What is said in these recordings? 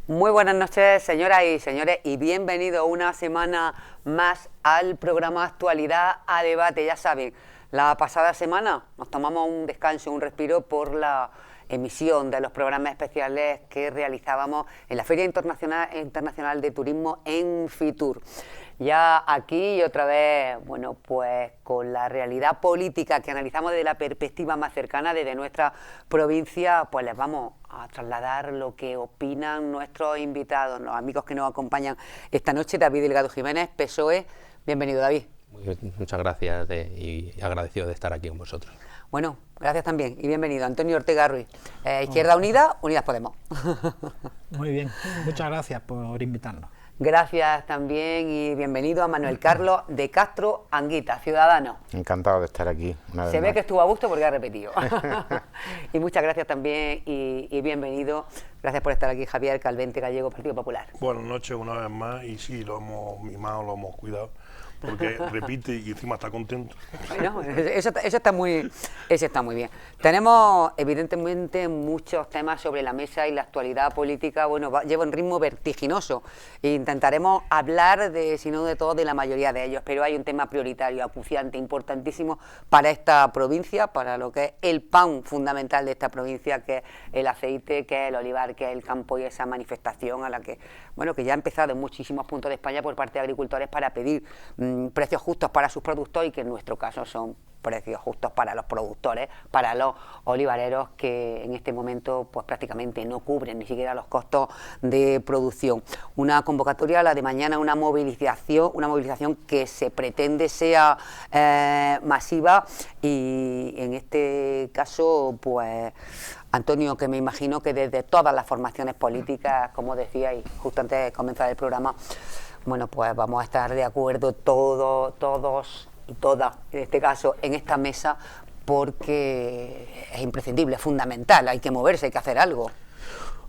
Muy buenas noches, señoras y señores, y bienvenidos una semana más al programa Actualidad a Debate. Ya saben, la pasada semana nos tomamos un descanso, un respiro por la emisión de los programas especiales que realizábamos en la Feria Internacional de Turismo en Fitur. Ya aquí y otra vez, bueno, pues con la realidad política que analizamos desde la perspectiva más cercana desde nuestra provincia, pues les vamos a trasladar lo que opinan nuestros invitados, los amigos que nos acompañan esta noche. David Delgado Jiménez, PSOE. Bienvenido, David. Muchas gracias y agradecido de estar aquí con vosotros. Bueno, gracias también y bienvenido. Antonio Ortega Ruiz, Izquierda Unida, Unidas Podemos. Muy bien, muchas gracias por invitarnos. Gracias también y bienvenido a Manuel Carlos de Castro Anguita, ciudadano. Encantado de estar aquí. Se ve que estuvo a gusto porque ha repetido. Y muchas gracias también y bienvenido. Gracias por estar aquí, Javier Calvente Gallego, Partido Popular. Buenas noches una vez más y sí, lo hemos mimado, lo hemos cuidado, porque repite y encima está contento. No, eso está muy bien. Tenemos evidentemente muchos temas sobre la mesa y la actualidad política, bueno, lleva un ritmo vertiginoso. Intentaremos hablar de, si no de todos, de la mayoría de ellos, pero hay un tema prioritario, acuciante, importantísimo para esta provincia, para lo que es el pan fundamental de esta provincia, que es el aceite, que es el olivar, que es el campo y esa manifestación a la que, bueno, que ya ha empezado en muchísimos puntos de España por parte de agricultores para pedir precios justos para sus productos y que en nuestro caso son precios justos para los productores, para los olivareros que en este momento pues prácticamente no cubren ni siquiera los costos de producción. Una convocatoria, la de mañana, una movilización que se pretende sea masiva y en este caso pues Antonio, que me imagino que desde todas las formaciones políticas, como decíais justo antes de comenzar el programa, bueno, pues vamos a estar de acuerdo todos y todas, en este caso, en esta mesa, porque es imprescindible, es fundamental, hay que moverse, hay que hacer algo.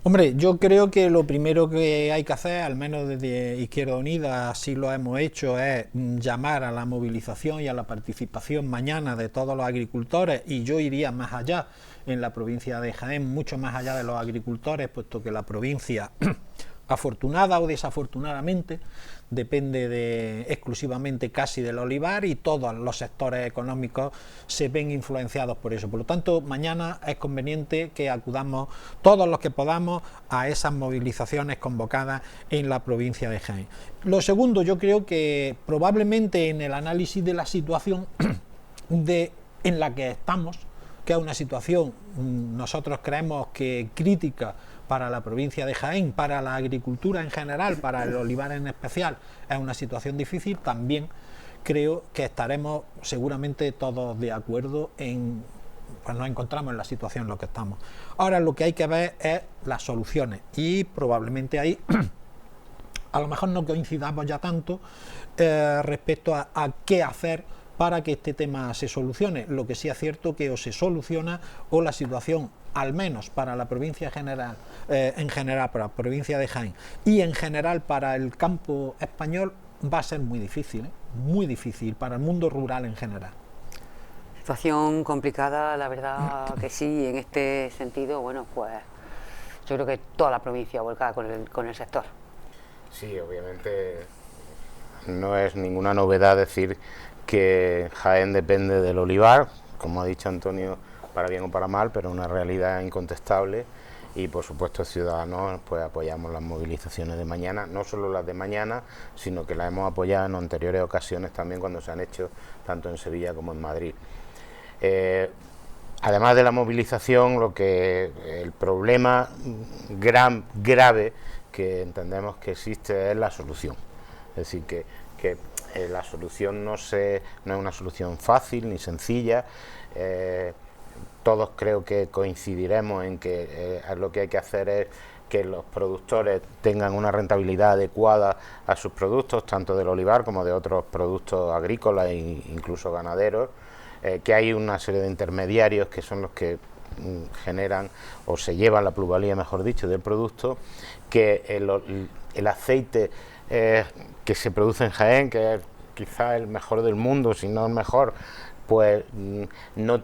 Hombre, yo creo que lo primero que hay que hacer, al menos desde Izquierda Unida, así lo hemos hecho, es llamar a la movilización y a la participación mañana de todos los agricultores, y yo iría más allá en la provincia de Jaén, mucho más allá de los agricultores, puesto que la provincia, afortunada o desafortunadamente, depende exclusivamente casi del olivar y todos los sectores económicos se ven influenciados por eso. Por lo tanto, mañana es conveniente que acudamos todos los que podamos a esas movilizaciones convocadas en la provincia de Jaén. Lo segundo, yo creo que probablemente en el análisis de la situación en la que estamos, que es una situación, nosotros creemos que crítica para la provincia de Jaén, para la agricultura en general, para el olivar en especial, es una situación difícil. También creo que estaremos seguramente todos de acuerdo en, pues nos encontramos en la situación en la que estamos. Ahora lo que hay que ver es las soluciones y probablemente ahí a lo mejor no coincidamos ya tanto respecto a qué hacer para que este tema se solucione. Lo que sí es cierto que o se soluciona o la situación, al menos para la provincia general, en general para la provincia de Jaén y en general para el campo español, va a ser muy difícil para el mundo rural en general. Situación complicada, la verdad que sí, en este sentido, bueno, pues yo creo que toda la provincia volcada con el sector. Sí, obviamente no es ninguna novedad decir que Jaén depende del olivar, como ha dicho Antonio, para bien o para mal, pero una realidad incontestable, y por supuesto Ciudadanos pues apoyamos las movilizaciones de mañana, no solo las de mañana, sino que las hemos apoyado en anteriores ocasiones también cuando se han hecho tanto en Sevilla como en Madrid. Además de la movilización, el problema grave que entendemos que existe es la solución, es decir, que la solución no es una solución fácil ni sencilla. Todos creo que coincidiremos en que lo que hay que hacer es que los productores tengan una rentabilidad adecuada a sus productos, tanto del olivar como de otros productos agrícolas e incluso ganaderos, que hay una serie de intermediarios que son los que generan o se llevan la plusvalía, mejor dicho, del producto, que el aceite que se produce en Jaén, que es quizá el mejor del mundo, si no el mejor, pues no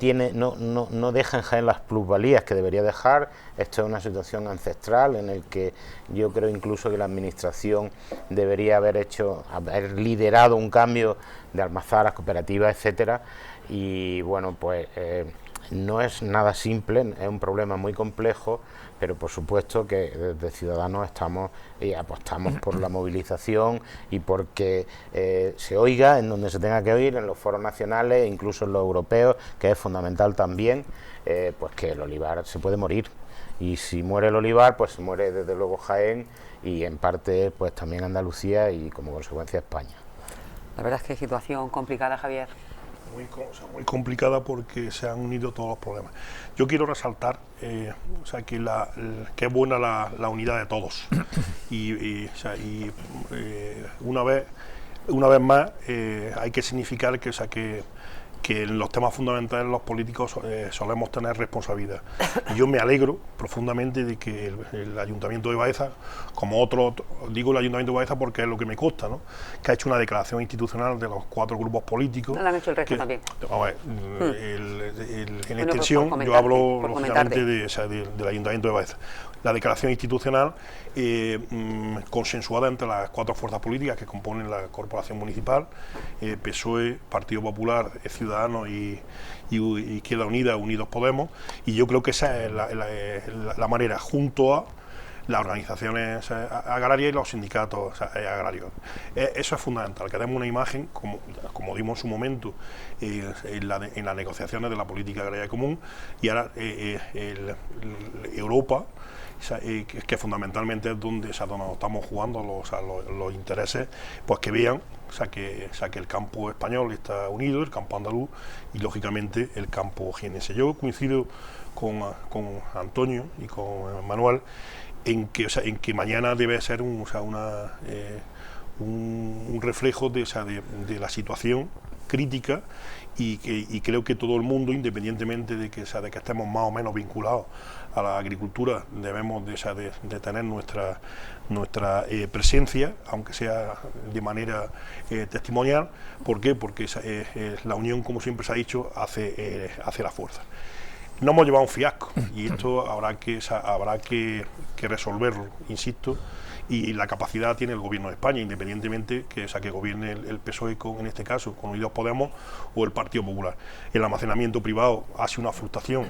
deja en Jaén las plusvalías que debería dejar. Esto es una situación ancestral en el que yo creo incluso que la administración debería haber liderado un cambio de almazaras, cooperativas, etcétera. Y bueno, pues no es nada simple, es un problema muy complejo, pero por supuesto que desde Ciudadanos estamos y apostamos por la movilización y porque se oiga en donde se tenga que oír, en los foros nacionales, incluso en los europeos, que es fundamental también, pues que el olivar se puede morir. Y si muere el olivar, pues se muere desde luego Jaén y en parte pues también Andalucía y como consecuencia España. La verdad es que situación complicada, Javier. Muy complicada porque se han unido todos los problemas. Yo quiero resaltar que es buena la unidad de todos una vez más hay que significar que en los temas fundamentales los políticos solemos tener responsabilidad. Y yo me alegro profundamente de que el Ayuntamiento de Baeza, como otro, digo el Ayuntamiento de Baeza porque es lo que me consta, ¿no?, que ha hecho una declaración institucional de los 4 grupos políticos. No la han hecho el resto también. A ver, en extensión, yo hablo lógicamente del Ayuntamiento de Baeza. La declaración institucional consensuada entre las 4 fuerzas políticas que componen la corporación municipal, PSOE, Partido Popular, Ciudadanos y Izquierda Unida, Unidos Podemos, y yo creo que esa es la manera, junto a las organizaciones agrarias y los sindicatos agrarios. Eso es fundamental, que demos una imagen, como dimos en su momento en las negociaciones de la política agraria común, y ahora Europa, que fundamentalmente es donde nos estamos jugando los intereses, pues que vean que el campo español está unido, el campo andaluz y lógicamente el campo jienense. Yo coincido con Antonio y con Manuel en que mañana debe ser un reflejo de la situación crítica y creo que todo el mundo, independientemente de que estemos más o menos vinculados a la agricultura, debemos de tener nuestra presencia, aunque sea de manera testimonial. ¿Por qué? Porque la unión, como siempre se ha dicho, hace la fuerza. No hemos llevado un fiasco y esto habrá que resolverlo, insisto, y la capacidad tiene el Gobierno de España, independientemente que gobierne el PSOE en este caso, con Unidos Podemos, o el Partido Popular. El almacenamiento privado ha sido una frustración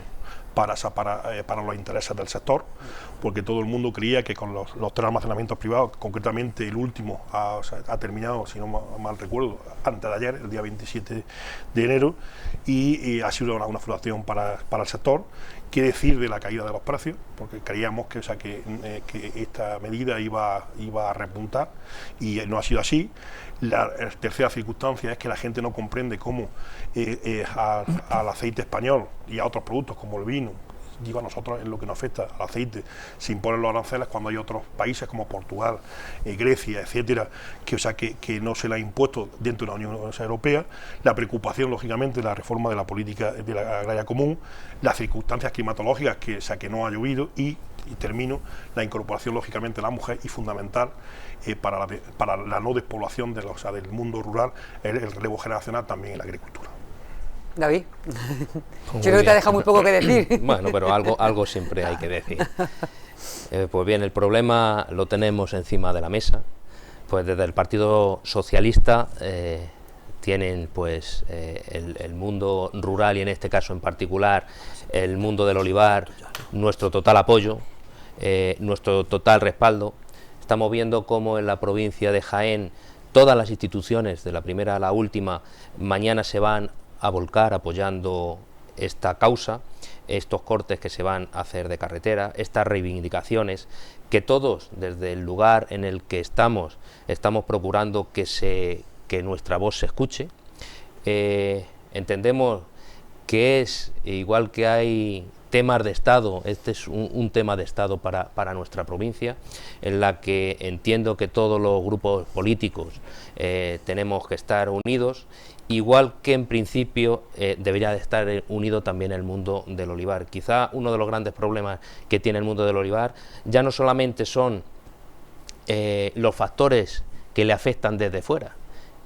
para los intereses del sector, porque todo el mundo creía que con los 3 almacenamientos privados, concretamente el último ha terminado, si no mal recuerdo, antes de ayer, el día 27 de enero, y ha sido una frustración para el sector. ¿Qué decir de la caída de los precios? Porque creíamos que esta medida iba a repuntar y no ha sido así. La tercera circunstancia es que la gente no comprende cómo al aceite español y a otros productos como el vino, digo a nosotros en lo que nos afecta al aceite, se imponen los aranceles cuando hay otros países como Portugal, Grecia, etcétera, que no se le ha impuesto dentro de la Unión Europea. La preocupación, lógicamente, de la reforma de la política de la agraria común, las circunstancias climatológicas que no ha llovido y termino, la incorporación, lógicamente, de la mujer y fundamental para la no despoblación del mundo rural, el relevo generacional también en la agricultura. David, yo creo que te ha dejado muy poco que decir. Bueno, pero algo siempre hay que decir. Pues bien, el problema lo tenemos encima de la mesa. Pues desde el Partido Socialista tienen pues el mundo rural y en este caso en particular el mundo del olivar nuestro total apoyo, nuestro total respaldo. Estamos viendo cómo en la provincia de Jaén todas las instituciones, de la primera a la última, mañana se van a volcar apoyando esta causa, estos cortes que se van a hacer de carretera, estas reivindicaciones, que todos desde el lugar en el que estamos procurando que nuestra voz se escuche. Entendemos que es, igual que hay temas de Estado, este es un tema de Estado para nuestra provincia, en la que entiendo que todos los grupos políticos tenemos que estar unidos, igual que en principio debería de estar unido también el mundo del olivar. Quizá uno de los grandes problemas que tiene el mundo del olivar ya no solamente son los factores que le afectan desde fuera,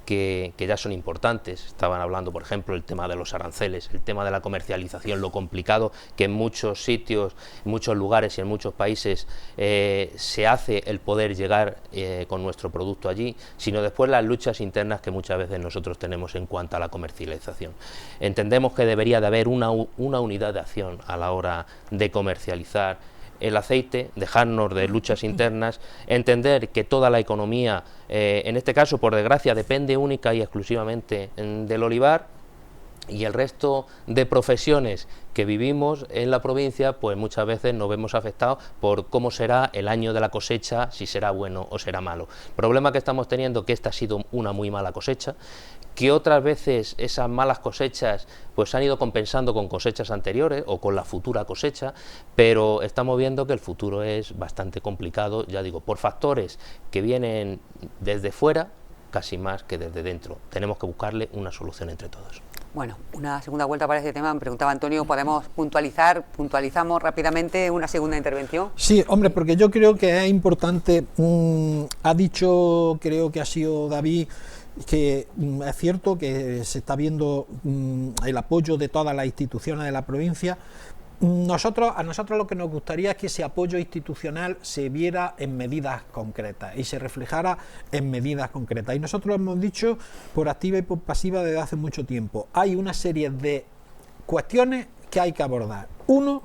que ya son importantes. Estaban hablando, por ejemplo, el tema de los aranceles, el tema de la comercialización, lo complicado que en muchos sitios, en muchos lugares y en muchos países se hace el poder llegar con nuestro producto allí, sino después las luchas internas que muchas veces nosotros tenemos en cuanto a la comercialización. Entendemos que debería de haber una unidad de acción a la hora de comercializar el aceite, dejarnos de luchas internas, entender que toda la economía, en este caso por desgracia, depende única y exclusivamente del olivar, y el resto de profesiones que vivimos en la provincia, pues muchas veces nos vemos afectados por cómo será el año de la cosecha, si será bueno o será malo. El problema que estamos teniendo es que esta ha sido una muy mala cosecha, que otras veces esas malas cosechas pues se han ido compensando con cosechas anteriores o con la futura cosecha, pero estamos viendo que el futuro es bastante complicado, ya digo, por factores que vienen desde fuera, casi más que desde dentro. Tenemos que buscarle una solución entre todos. Bueno, una segunda vuelta para este tema. Me preguntaba Antonio, ¿podemos puntualizamos rápidamente una segunda intervención? Sí, hombre, porque yo creo que es importante, ha dicho, creo que ha sido David, que es cierto que se está viendo el apoyo de todas las instituciones de la provincia. A nosotros lo que nos gustaría es que ese apoyo institucional se viera en medidas concretas y se reflejara en medidas concretas. Y nosotros lo hemos dicho por activa y por pasiva desde hace mucho tiempo. Hay una serie de cuestiones que hay que abordar. Uno,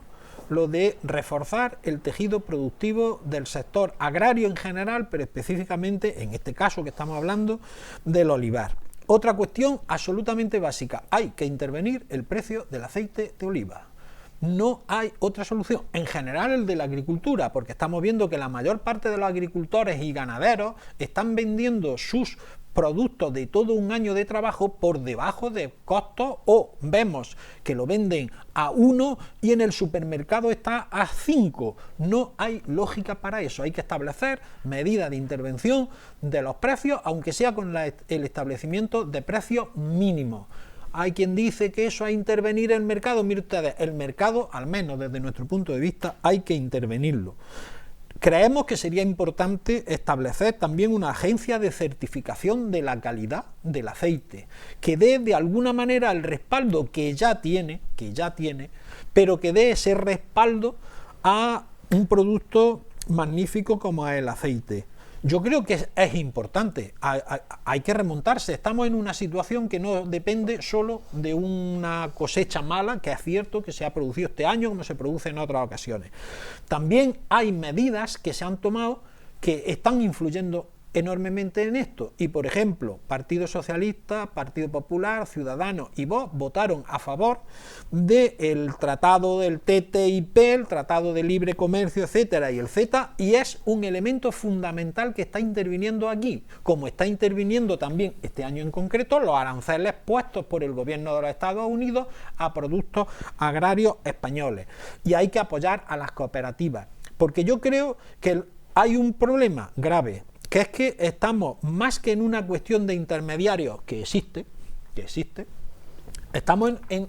lo de reforzar el tejido productivo del sector agrario en general, pero específicamente, en este caso que estamos hablando, del olivar. Otra cuestión absolutamente básica, hay que intervenir el precio del aceite de oliva. No hay otra solución, en general el de la agricultura, porque estamos viendo que la mayor parte de los agricultores y ganaderos están vendiendo sus productos de todo un año de trabajo por debajo de costos, o vemos que lo venden a 1 y en el supermercado está a 5. No hay lógica para eso, hay que establecer medidas de intervención de los precios, aunque sea con el establecimiento de precios mínimos. Hay quien dice que eso es intervenir el mercado. Mire ustedes, el mercado, al menos desde nuestro punto de vista, hay que intervenirlo. Creemos que sería importante establecer también una agencia de certificación de la calidad del aceite, que dé de alguna manera el respaldo que ya tiene, pero que dé ese respaldo a un producto magnífico como es el aceite. Yo creo que es importante, hay que remontarse, estamos en una situación que no depende solo de una cosecha mala, que es cierto que se ha producido este año como se produce en otras ocasiones. También hay medidas que se han tomado que están influyendo enormemente en esto, y por ejemplo, Partido Socialista, Partido Popular, Ciudadanos y Vox votaron a favor del tratado del TTIP, el Tratado de Libre Comercio, etcétera, y el CETA, y es un elemento fundamental que está interviniendo aquí, como está interviniendo también este año en concreto los aranceles puestos por el gobierno de los Estados Unidos a productos agrarios españoles. Y hay que apoyar a las cooperativas, porque yo creo que hay un problema grave, que es que estamos, más que en una cuestión de intermediarios que existe, estamos en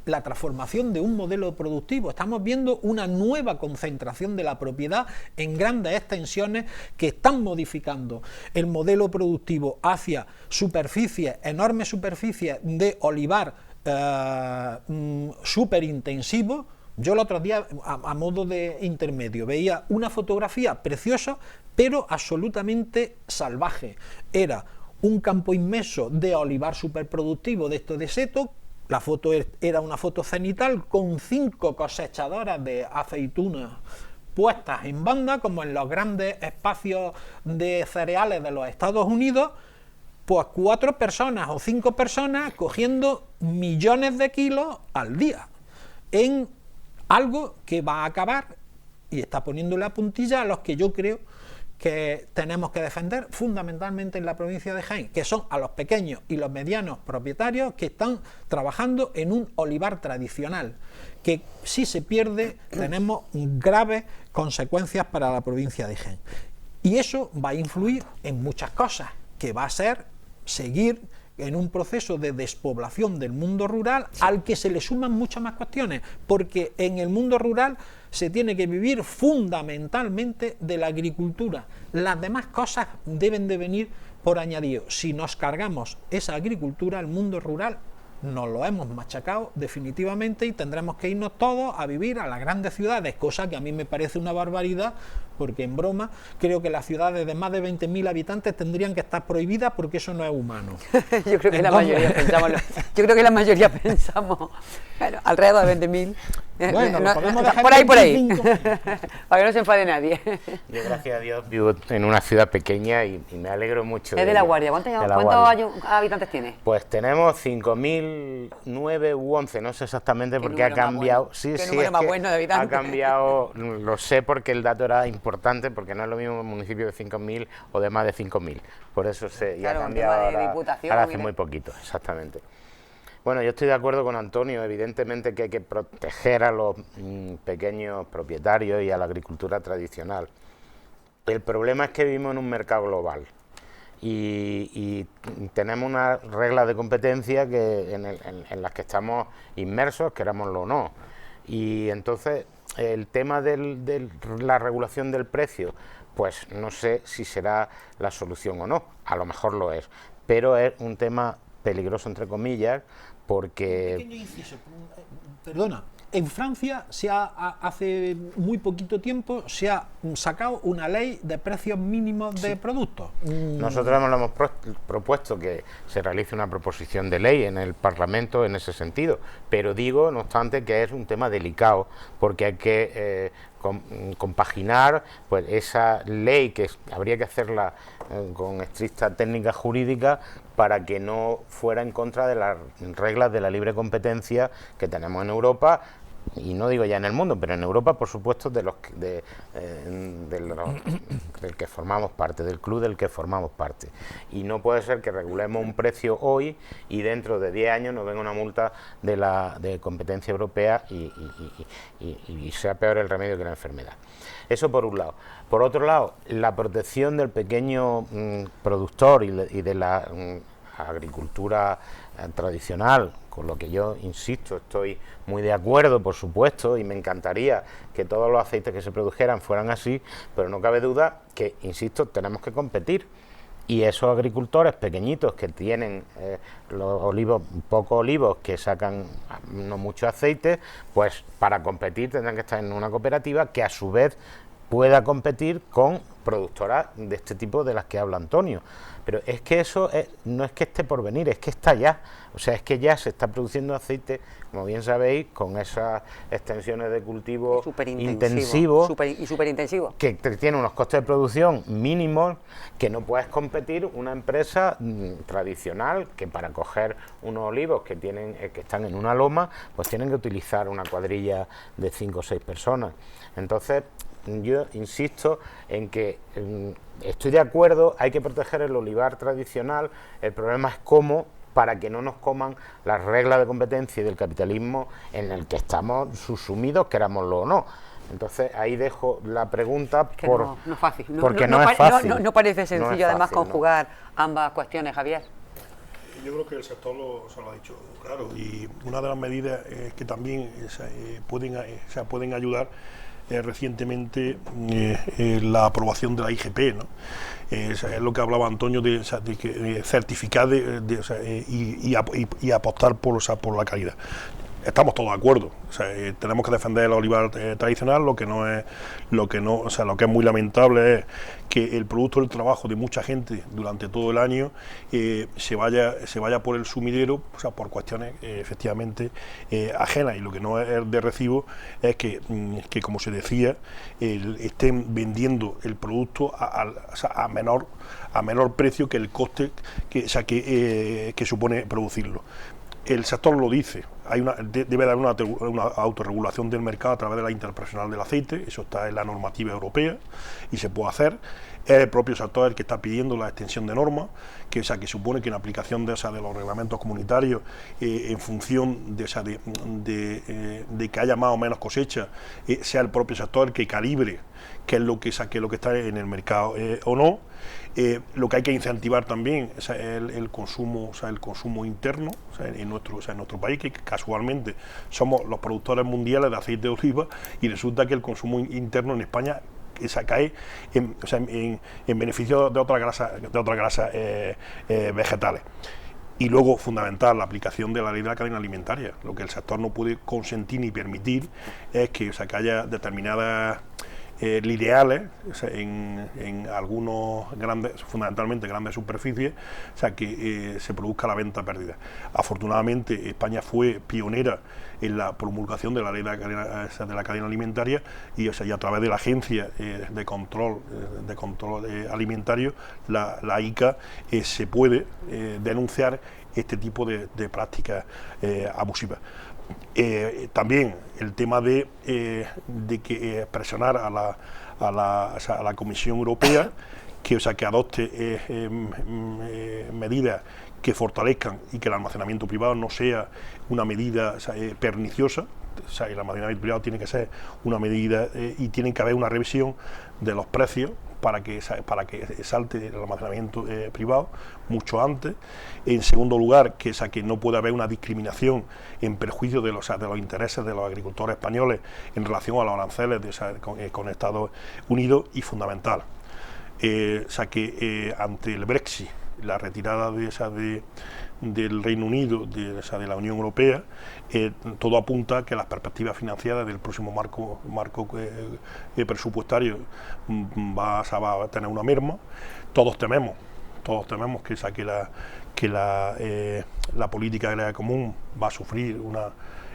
la transformación de un modelo productivo, estamos viendo una nueva concentración de la propiedad en grandes extensiones que están modificando el modelo productivo hacia superficies, enormes superficies de olivar súper intensivos. Yo el otro día, a modo de intermedio, veía una fotografía preciosa, pero absolutamente salvaje. Era un campo inmenso de olivar superproductivo de esto de seto. La foto era una foto cenital con 5 cosechadoras de aceitunas puestas en banda, como en los grandes espacios de cereales de los Estados Unidos, pues 4 personas o 5 personas cogiendo millones de kilos al día, en algo que va a acabar y está poniendo la puntilla a los que yo creo que tenemos que defender fundamentalmente en la provincia de Jaén, que son a los pequeños y los medianos propietarios que están trabajando en un olivar tradicional, que si se pierde tenemos graves consecuencias para la provincia de Jaén. Y eso va a influir en muchas cosas, que va a ser seguir en un proceso de despoblación del mundo rural, al que se le suman muchas más cuestiones, porque en el mundo rural se tiene que vivir fundamentalmente de la agricultura. Las demás cosas deben de venir por añadido, si nos cargamos esa agricultura, el mundo rural nos lo hemos machacado definitivamente y tendremos que irnos todos a vivir a las grandes ciudades, cosa que a mí me parece una barbaridad, porque en broma creo que las ciudades de más de 20.000 habitantes tendrían que estar prohibidas porque eso no es humano. Yo creo que la mayoría pensamos, bueno, alrededor de 20.000. Bueno, No, podemos dejar por ahí. 25.000. Para que no se enfade nadie. Yo, gracias a Dios, vivo en una ciudad pequeña y me alegro mucho. Es de La Guardia. ¿Cuántos habitantes tiene? Pues tenemos 5.009 u 11, no sé exactamente porque ha cambiado. Sí, ¿Qué sí, número más bueno de habitantes? ha cambiado, lo sé porque el dato era importante, porque no es lo mismo un municipio de 5.000 o de más de 5.000. Por eso y Claro, ha un cambiado tema de diputación, ahora hace muy poquito, exactamente. Bueno, yo estoy de acuerdo con Antonio, evidentemente que hay que proteger a los pequeños propietarios y a la agricultura tradicional. El problema es que vivimos en un mercado global y tenemos unas reglas de competencia en las que estamos inmersos, querámoslo o no. Y entonces el tema de la regulación del precio, pues no sé si será la solución o no, a lo mejor lo es, pero es un tema peligroso entre comillas, porque... Pequeño inciso, perdona, en Francia hace muy poquito tiempo se ha sacado una ley de precios mínimos de productos. Nosotros lo hemos propuesto que se realice una proposición de ley en el Parlamento en ese sentido, pero digo, no obstante, que es un tema delicado, porque hay que compaginar pues esa ley, que habría que hacerla con estricta técnica jurídica para que no fuera en contra de las reglas de la libre competencia que tenemos en Europa, y no digo ya en el mundo, pero en Europa, por supuesto, del que formamos parte, del club del que formamos parte. Y no puede ser que regulemos un precio hoy y dentro de 10 años nos venga una multa de competencia europea y sea peor el remedio que la enfermedad. Eso por un lado. Por otro lado, la protección del pequeño productor y de la agricultura tradicional, con lo que yo, insisto, estoy muy de acuerdo, por supuesto, y me encantaría que todos los aceites que se produjeran fueran así, pero no cabe duda que, insisto, tenemos que competir. Y esos agricultores pequeñitos que tienen los olivos, pocos olivos, que sacan no mucho aceite, pues para competir tendrán que estar en una cooperativa que a su vez pueda competir con productoras de este tipo de las que habla Antonio. Pero es que eso no es que esté por venir, es que está ya. O sea, es que ya se está produciendo aceite, como bien sabéis, con esas extensiones de cultivo intensivos y superintensivo, que tiene unos costes de producción mínimos, que no puedes competir una empresa tradicional que para coger unos olivos que están en una loma, pues tienen que utilizar una cuadrilla de 5 o 6 personas. Entonces, yo insisto en que estoy de acuerdo, hay que proteger el olivar tradicional, el problema es cómo, para que no nos coman las reglas de competencia y del capitalismo en el que estamos subsumidos, querámoslo o no. Entonces ahí dejo la pregunta no es fácil. Porque no es fácil. No parece sencillo, no además, fácil, conjugar ambas cuestiones, Javier. Yo creo que el sector se lo ha dicho claro, y una de las medidas que también pueden ayudar recientemente la aprobación de la IGP, ¿no? Es lo que hablaba Antonio de que certificar y apostar por la calidad. Estamos todos de acuerdo, tenemos que defender el olivar tradicional. Lo que es muy lamentable es que el producto del trabajo de mucha gente durante todo el año se vaya por el sumidero, por cuestiones efectivamente ajenas, y lo que no es de recibo es que como se decía, estén vendiendo el producto a menor precio que el coste que supone producirlo. El sector lo dice, debe haber una autorregulación del mercado a través de la Interprofesional del Aceite, eso está en la normativa europea y se puede hacer. Es el propio sector el que está pidiendo la extensión de normas, que supone que en aplicación de los reglamentos comunitarios, en función de que haya más o menos cosecha, sea el propio sector el que calibre qué es lo que está en el mercado o no. Lo que hay que incentivar también es el consumo interno, en nuestro país, que casualmente somos los productores mundiales de aceite de oliva, y resulta que el consumo interno en España cae en beneficio de otras grasas vegetales. Y luego, fundamental, la aplicación de la ley de la cadena alimentaria. Lo que el sector no puede consentir ni permitir es que haya determinadas lineales en algunos fundamentalmente grandes superficies, que se produzca la venta perdida. Afortunadamente, España fue pionera en la promulgación de la ley de la cadena alimentaria y a través de la Agencia de Control Alimentario, la ICA, se puede denunciar este tipo de prácticas abusivas. También el tema de que presionar a la Comisión Europea que adopte medidas que fortalezcan y que el almacenamiento privado no sea una medida perniciosa. El almacenamiento privado tiene que ser una medida y tiene que haber una revisión de los precios para que salte el almacenamiento privado mucho antes. En segundo lugar, que no puede haber una discriminación en perjuicio de los intereses de los agricultores españoles en relación a los aranceles con Estados Unidos. Y fundamental, que ante el Brexit, la retirada del Reino Unido de la Unión Europea, todo apunta a que las perspectivas financieras del próximo marco presupuestario va a tener una merma. Todos tememos que la política agraria común va a sufrir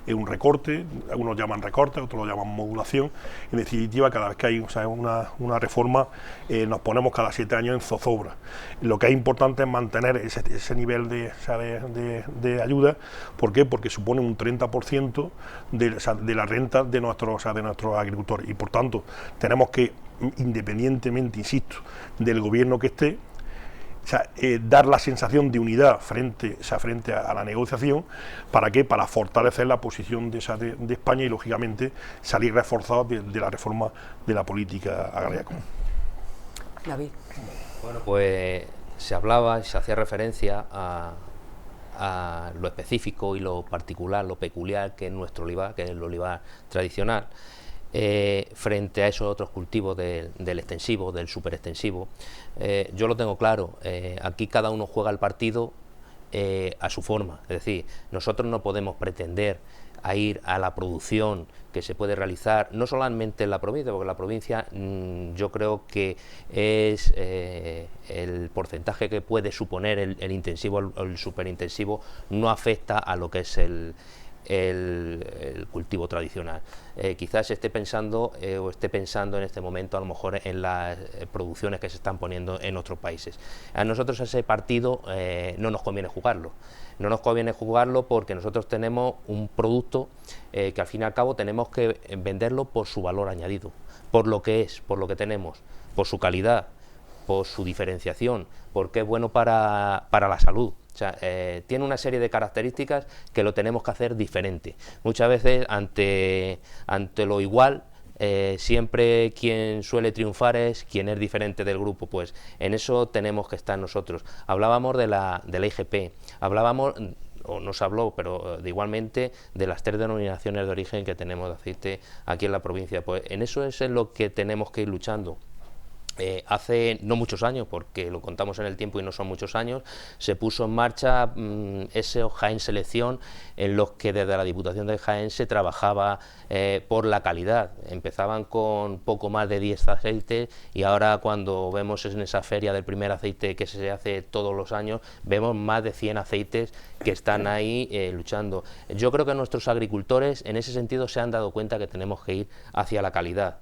un recorte. Algunos llaman recorte, otros lo llaman modulación. En definitiva, cada vez que hay una reforma, nos ponemos cada 7 años en zozobra. Lo que es importante es mantener ese nivel de ayuda. ¿Por qué? Porque supone un 30% de la renta de nuestros agricultores, y por tanto tenemos que, independientemente, insisto, del gobierno que esté, dar la sensación de unidad frente a la negociación. ¿Para qué? Para fortalecer la posición de España y, lógicamente, salir reforzados de la reforma de la política agraria común. David. Bueno, pues se hablaba y se hacía referencia a lo específico y lo particular, lo peculiar que es nuestro olivar, que es el olivar tradicional. Frente a esos otros cultivos del extensivo, del superextensivo. Yo lo tengo claro, aquí cada uno juega el partido a su forma. Es decir, nosotros no podemos pretender a ir a la producción que se puede realizar, no solamente en la provincia, porque la provincia yo creo que es el porcentaje que puede suponer el intensivo o el superintensivo, no afecta a lo que es el cultivo tradicional. Quizás esté pensando en este momento a lo mejor en las producciones que se están poniendo en otros países. A nosotros ese partido no nos conviene jugarlo. No nos conviene jugarlo porque nosotros tenemos un producto que al fin y al cabo tenemos que venderlo por su valor añadido, por lo que es, por lo que tenemos, por su calidad, por su diferenciación, porque es bueno para la salud. O sea, tiene una serie de características que lo tenemos que hacer diferente. Muchas veces ante lo igual, siempre quien suele triunfar es quien es diferente del grupo. Pues en eso tenemos que estar nosotros. Hablábamos de la IGP, hablábamos, o nos habló, pero igualmente, de las 3 denominaciones de origen que tenemos de aceite aquí en la provincia. Pues en eso es en lo que tenemos que ir luchando. Hace no muchos años, porque lo contamos en el tiempo y no son muchos años, se puso en marcha ese Jaén Selección, en los que desde la Diputación de Jaén se trabajaba por la calidad. Empezaban con poco más de 10 aceites y ahora, cuando vemos en esa feria del primer aceite que se hace todos los años, vemos más de 100 aceites que están ahí luchando. Yo creo que nuestros agricultores en ese sentido se han dado cuenta que tenemos que ir hacia la calidad.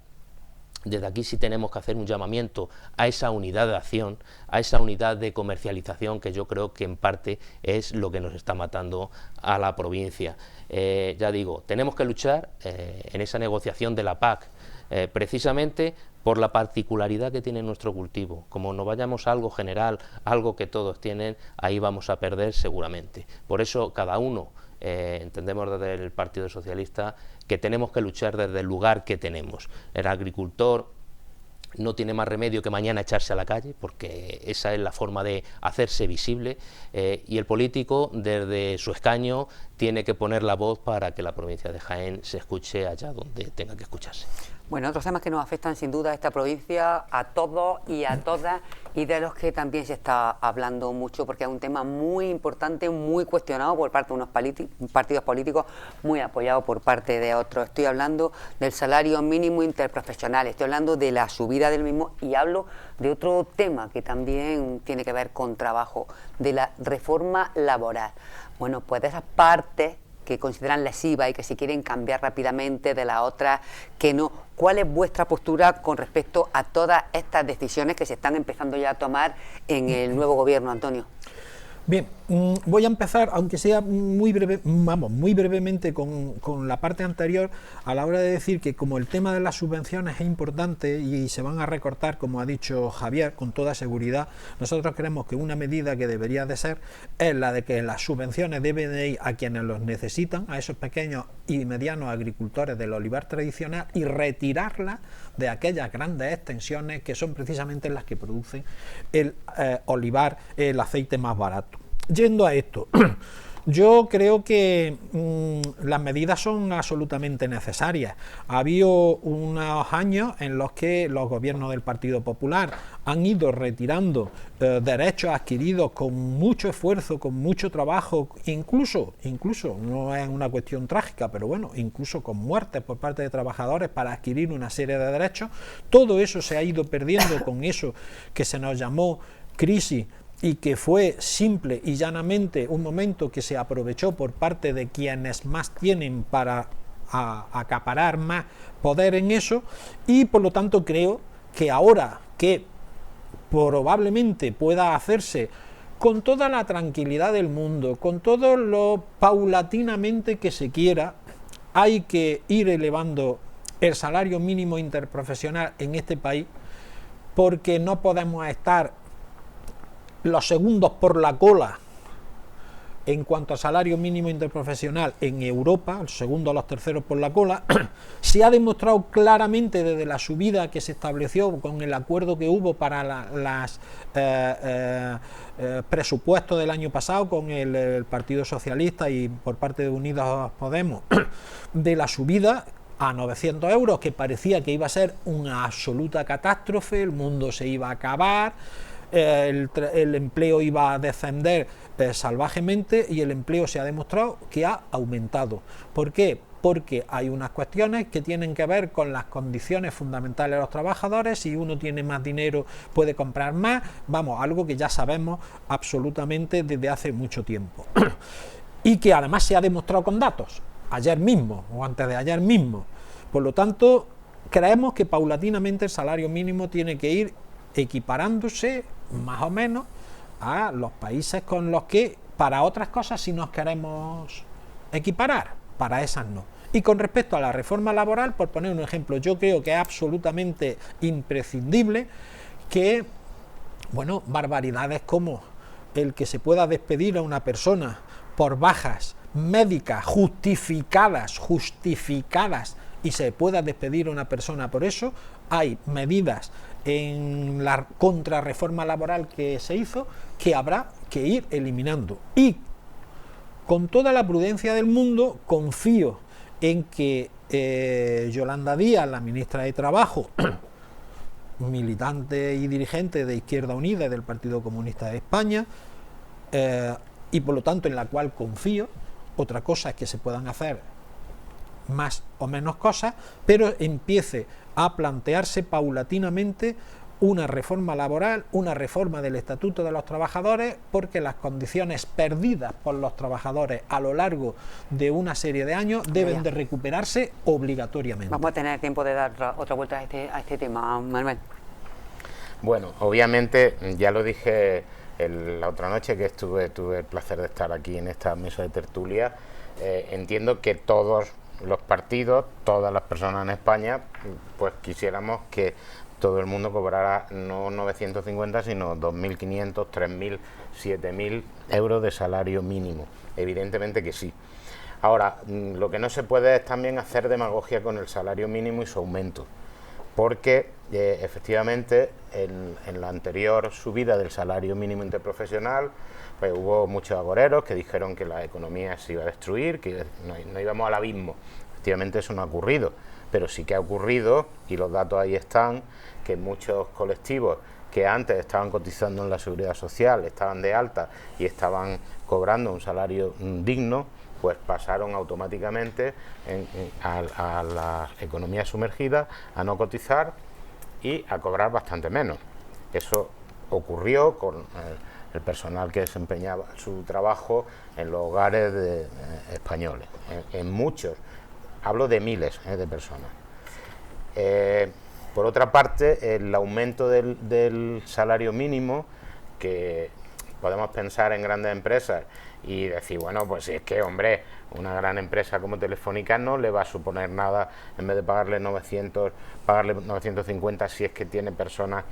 Desde aquí sí tenemos que hacer un llamamiento a esa unidad de acción, a esa unidad de comercialización, que yo creo que en parte es lo que nos está matando a la provincia. Ya digo, tenemos que luchar en esa negociación de la PAC, precisamente por la particularidad que tiene nuestro cultivo. Como no vayamos a algo general, algo que todos tienen, ahí vamos a perder seguramente. Por eso cada uno, entendemos desde el Partido Socialista, que tenemos que luchar desde el lugar que tenemos. El agricultor no tiene más remedio que mañana echarse a la calle, porque esa es la forma de hacerse visible, y el político desde su escaño tiene que poner la voz para que la provincia de Jaén se escuche allá donde tenga que escucharse. Bueno, otros temas que nos afectan sin duda a esta provincia, a todos y a todas, y de los que también se está hablando mucho, porque es un tema muy importante, muy cuestionado por parte de unos partidos políticos, muy apoyado por parte de otros. Estoy hablando del salario mínimo interprofesional, estoy hablando de la subida del mismo, y hablo de otro tema que también tiene que ver con trabajo, de la reforma laboral. Bueno, pues de esas partes que consideran lesiva y que si quieren cambiar rápidamente, de la otra que no. ¿Cuál es vuestra postura con respecto a todas estas decisiones que se están empezando ya a tomar en el nuevo gobierno, Antonio? Bien, voy a empezar, aunque sea muy brevemente con la parte anterior, a la hora de decir que como el tema de las subvenciones es importante y se van a recortar, como ha dicho Javier, con toda seguridad, nosotros creemos que una medida que debería de ser es la de que las subvenciones deben de ir a quienes los necesitan, a esos pequeños y medianos agricultores del olivar tradicional, y retirarlas de aquellas grandes extensiones que son precisamente las que producen el olivar, el aceite más barato. Yendo a esto, yo creo que las medidas son absolutamente necesarias. Ha habido unos años en los que los gobiernos del Partido Popular han ido retirando derechos adquiridos con mucho esfuerzo, con mucho trabajo, incluso, no es una cuestión trágica, pero bueno, incluso con muertes por parte de trabajadores para adquirir una serie de derechos. Todo eso se ha ido perdiendo con eso que se nos llamó crisis, y que fue simple y llanamente un momento que se aprovechó por parte de quienes más tienen para acaparar más poder en eso, y por lo tanto creo que ahora que probablemente pueda hacerse con toda la tranquilidad del mundo, con todo lo paulatinamente que se quiera, hay que ir elevando el salario mínimo interprofesional en este país, porque no podemos estar los segundos por la cola en cuanto a salario mínimo interprofesional en Europa, los segundos, los terceros por la cola. Se ha demostrado claramente desde la subida que se estableció con el acuerdo que hubo para los presupuestos del año pasado con el Partido Socialista y por parte de Unidos Podemos, de la subida a 900 euros, que parecía que iba a ser una absoluta catástrofe, el mundo se iba a acabar, el empleo iba a descender salvajemente, y el empleo se ha demostrado que ha aumentado. ¿Por qué? Porque hay unas cuestiones que tienen que ver con las condiciones fundamentales de los trabajadores. Si uno tiene más dinero puede comprar más, vamos, algo que ya sabemos absolutamente desde hace mucho tiempo y que además se ha demostrado con datos, ayer mismo o antes de ayer mismo. Por lo tanto, creemos que paulatinamente el salario mínimo tiene que ir equiparándose más o menos a los países con los que para otras cosas sí nos queremos equiparar, para esas no. Y con respecto a la reforma laboral, por poner un ejemplo, yo creo que es absolutamente imprescindible que, bueno, barbaridades como el que se pueda despedir a una persona por bajas médicas justificadas, y se pueda despedir a una persona por eso. Hay medidas en la contrarreforma laboral que se hizo que habrá que ir eliminando, y con toda la prudencia del mundo confío en que Yolanda Díaz, la ministra de Trabajo, militante y dirigente de Izquierda Unida y del Partido Comunista de España, y por lo tanto en la cual confío, otra cosa es que se puedan hacer más o menos cosas, pero empiece a plantearse paulatinamente una reforma laboral, una reforma del Estatuto de los Trabajadores, porque las condiciones perdidas por los trabajadores a lo largo de una serie de años deben de recuperarse obligatoriamente. Vamos a tener tiempo de dar otra vuelta a este tema, Manuel. Bueno, obviamente, ya lo dije la otra noche que tuve el placer de estar aquí en esta mesa de tertulia, entiendo que todos los partidos, todas las personas en España, pues quisiéramos que todo el mundo cobrara no 950, sino 2.500, 3.000, 7.000 euros de salario mínimo. Evidentemente que sí. Ahora, lo que no se puede es también hacer demagogia con el salario mínimo y su aumento, porque efectivamente en la anterior subida del salario mínimo interprofesional, pues hubo muchos agoreros que dijeron que la economía se iba a destruir, que no íbamos al abismo. Efectivamente eso no ha ocurrido, pero sí que ha ocurrido, y los datos ahí están, que muchos colectivos que antes estaban cotizando en la Seguridad Social, estaban de alta y estaban cobrando un salario digno, pues pasaron automáticamente a la economía sumergida, a no cotizar y a cobrar bastante menos. Eso ocurrió con el personal que desempeñaba su trabajo en los hogares españoles, en muchos, hablo de miles de personas. Por otra parte, el aumento del salario mínimo, que podemos pensar en grandes empresas y decir, bueno, pues si es que, hombre, una gran empresa como Telefónica no le va a suponer nada, en vez de pagarle 900, pagarle 950 si es que tiene personas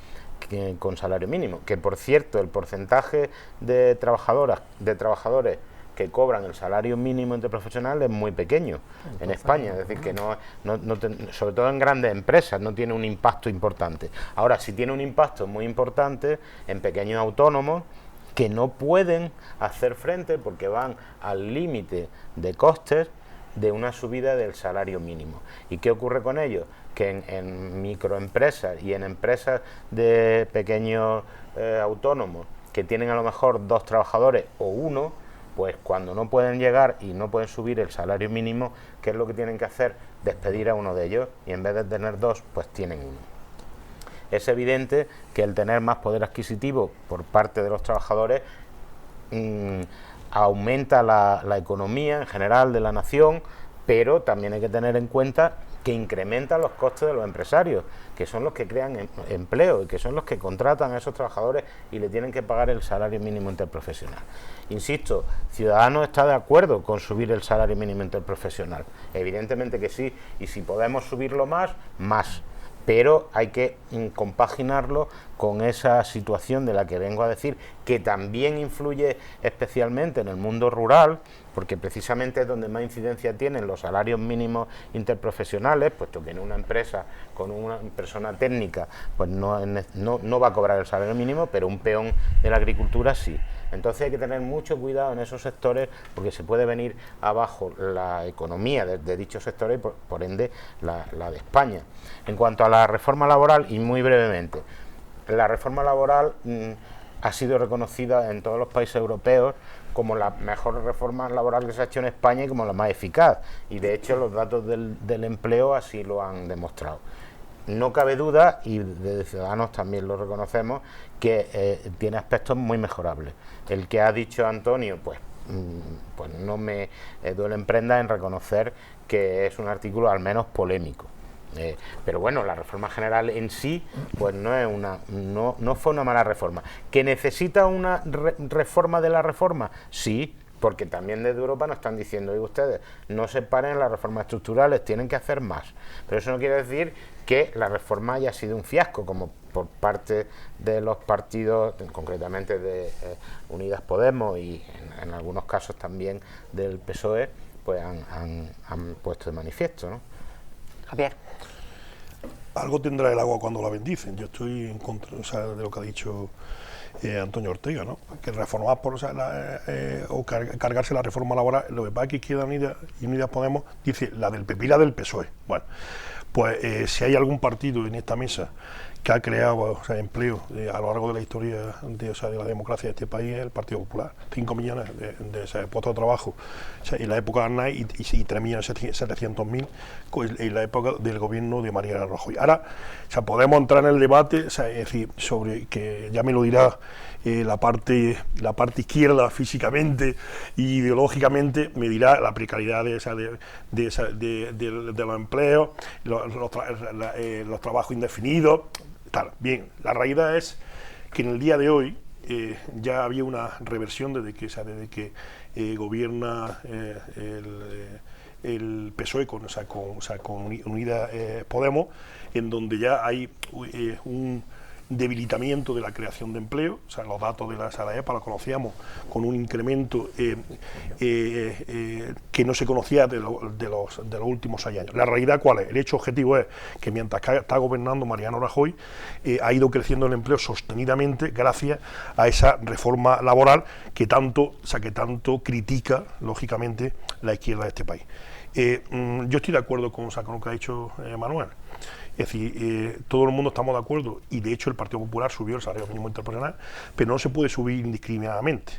con salario mínimo. Que, por cierto, el porcentaje de trabajadores que cobran el salario mínimo interprofesional es muy pequeño en España, es decir, que sobre todo en grandes empresas no tiene un impacto importante. Ahora sí tiene un impacto muy importante en pequeños autónomos que no pueden hacer frente porque van al límite de costes de una subida del salario mínimo. ¿Y qué ocurre con ellos? Que en microempresas y en empresas de pequeños autónomos que tienen a lo mejor 2 trabajadores o 1, pues cuando no pueden llegar y no pueden subir el salario mínimo, ¿qué es lo que tienen que hacer? Despedir a uno de ellos, y en vez de tener 2, pues tienen 1. Es evidente que el tener más poder adquisitivo por parte de los trabajadores aumenta la economía en general de la nación, pero también hay que tener en cuenta que incrementa los costes de los empresarios, que son los que crean empleo y que son los que contratan a esos trabajadores y le tienen que pagar el salario mínimo interprofesional. Insisto, Ciudadanos está de acuerdo con subir el salario mínimo interprofesional, evidentemente que sí, y si podemos subirlo más, pero hay que compaginarlo con esa situación de la que vengo a decir, que también influye especialmente en el mundo rural, porque precisamente es donde más incidencia tienen los salarios mínimos interprofesionales, puesto que en una empresa con una persona técnica pues no va a cobrar el salario mínimo, pero un peón de la agricultura sí. Entonces hay que tener mucho cuidado en esos sectores, porque se puede venir abajo la economía de dichos sectores y por ende la de España. En cuanto a la reforma laboral, y muy brevemente, la reforma laboral ha sido reconocida en todos los países europeos como la mejor reforma laboral que se ha hecho en España y como la más eficaz, y de hecho los datos del empleo así lo han demostrado. No cabe duda, y desde Ciudadanos también lo reconocemos, que tiene aspectos muy mejorables. El que ha dicho Antonio, pues no me duele en prenda en reconocer que es un artículo al menos polémico. Pero bueno, la reforma general en sí pues no fue una mala reforma. ¿Que necesita una reforma de la reforma? Sí, porque también desde Europa nos están diciendo, oye, ustedes no se paren en las reformas estructurales, tienen que hacer más. Pero eso no quiere decir que la reforma haya sido un fiasco, como por parte de los partidos, concretamente de Unidas Podemos y en algunos casos también del PSOE, pues han puesto de manifiesto, ¿no? Javier. Algo tendrá el agua cuando la bendicen. Yo estoy en contra, o sea, de lo que ha dicho Antonio Ortega, ¿no? Que reformar o cargarse la reforma laboral. Lo que pasa es que Izquierda Unida y Unidas Podemos dice la del PP y la del PSOE. Bueno, pues si hay algún partido en esta mesa que ha creado empleo a lo largo de la historia de la democracia de este país, es el Partido Popular. 5 millones de puestos de trabajo en la época de Aznar y 3.700.000 en la época del gobierno de Mariano Rajoy. Ahora, podemos entrar en el debate, es decir, sobre que ya me lo dirá la parte izquierda físicamente e ideológicamente, me dirá la precariedad de los empleos, los trabajos indefinidos. Tal. Bien, la realidad es que en el día de hoy ya había una reversión desde que gobierna el PSOE con Unidas Podemos, en donde ya hay debilitamiento de la creación de empleo. O sea, los datos de la EPA los conocíamos con un incremento que no se conocía de los últimos 6 años. La realidad, ¿cuál es? El hecho objetivo es que mientras está gobernando Mariano Rajoy, ha ido creciendo el empleo sostenidamente gracias a esa reforma laboral que tanto critica, lógicamente, la izquierda de este país. Yo estoy de acuerdo con lo que ha dicho Manuel. Es decir, todo el mundo estamos de acuerdo, y de hecho el Partido Popular subió el salario mínimo interprofesional, pero no se puede subir indiscriminadamente.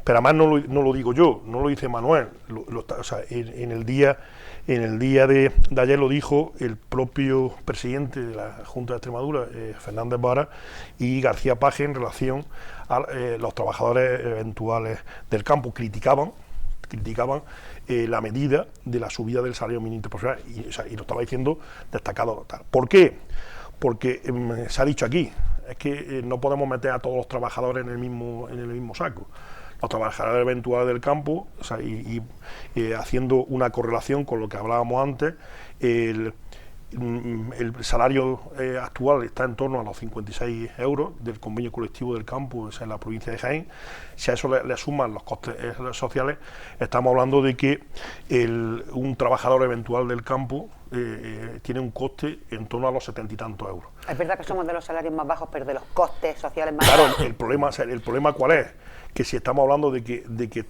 Pero además no lo digo yo, no lo dice Manuel, o sea, en el día de ayer lo dijo el propio presidente de la Junta de Extremadura, Fernández Vara, y García Paje, en relación a los trabajadores eventuales del campo. Criticaban la medida de la subida del salario mínimo interprofesional, y lo estaba diciendo destacado. ¿Por qué? Porque se ha dicho aquí, es que no podemos meter a todos los trabajadores en el mismo saco. Los trabajadores eventuales del campo, o sea, haciendo una correlación con lo que hablábamos antes, el salario actual está en torno a los 56 euros del convenio colectivo del campo, o sea, en la provincia de Jaén. Si a eso le suman los costes sociales, estamos hablando de que un trabajador eventual del campo tiene un coste en torno a los 70 y tantos euros. Es verdad que somos de los salarios más bajos, pero de los costes sociales más Claro, bajos. el problema ¿cuál es? Que si estamos hablando de que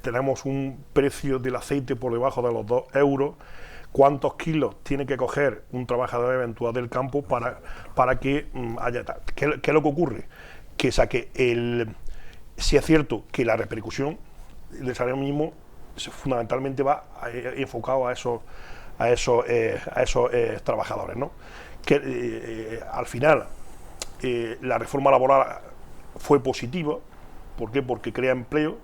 tenemos un precio del aceite por debajo de los 2 euros, ¿cuántos kilos tiene que coger un trabajador eventual del campo para que haya tal? ¿Qué es lo que ocurre? Que si es cierto que la repercusión del salario mínimo fundamentalmente va enfocado a esos trabajadores, ¿no? Que al final la reforma laboral fue positiva. ¿Por qué? Porque crea empleo,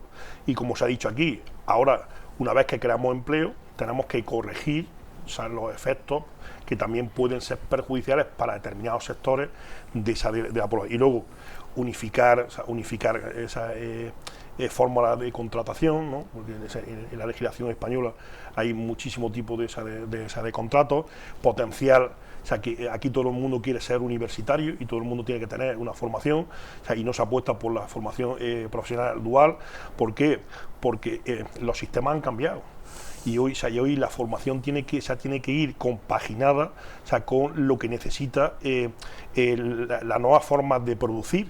y como se ha dicho aquí, ahora, una vez que creamos empleo, tenemos que corregir, o sea, los efectos que también pueden ser perjudiciales para determinados sectores de la población. Y luego unificar esa fórmula de contratación, ¿no? Porque en la legislación española hay muchísimos tipos de contratos, potencial. O sea, que aquí todo el mundo quiere ser universitario y todo el mundo tiene que tener una formación, o sea, y no se apuesta por la formación profesional dual. ¿Por qué? Porque los sistemas han cambiado. Y hoy la formación tiene que ir compaginada, o sea, con lo que necesita las nuevas formas de producir.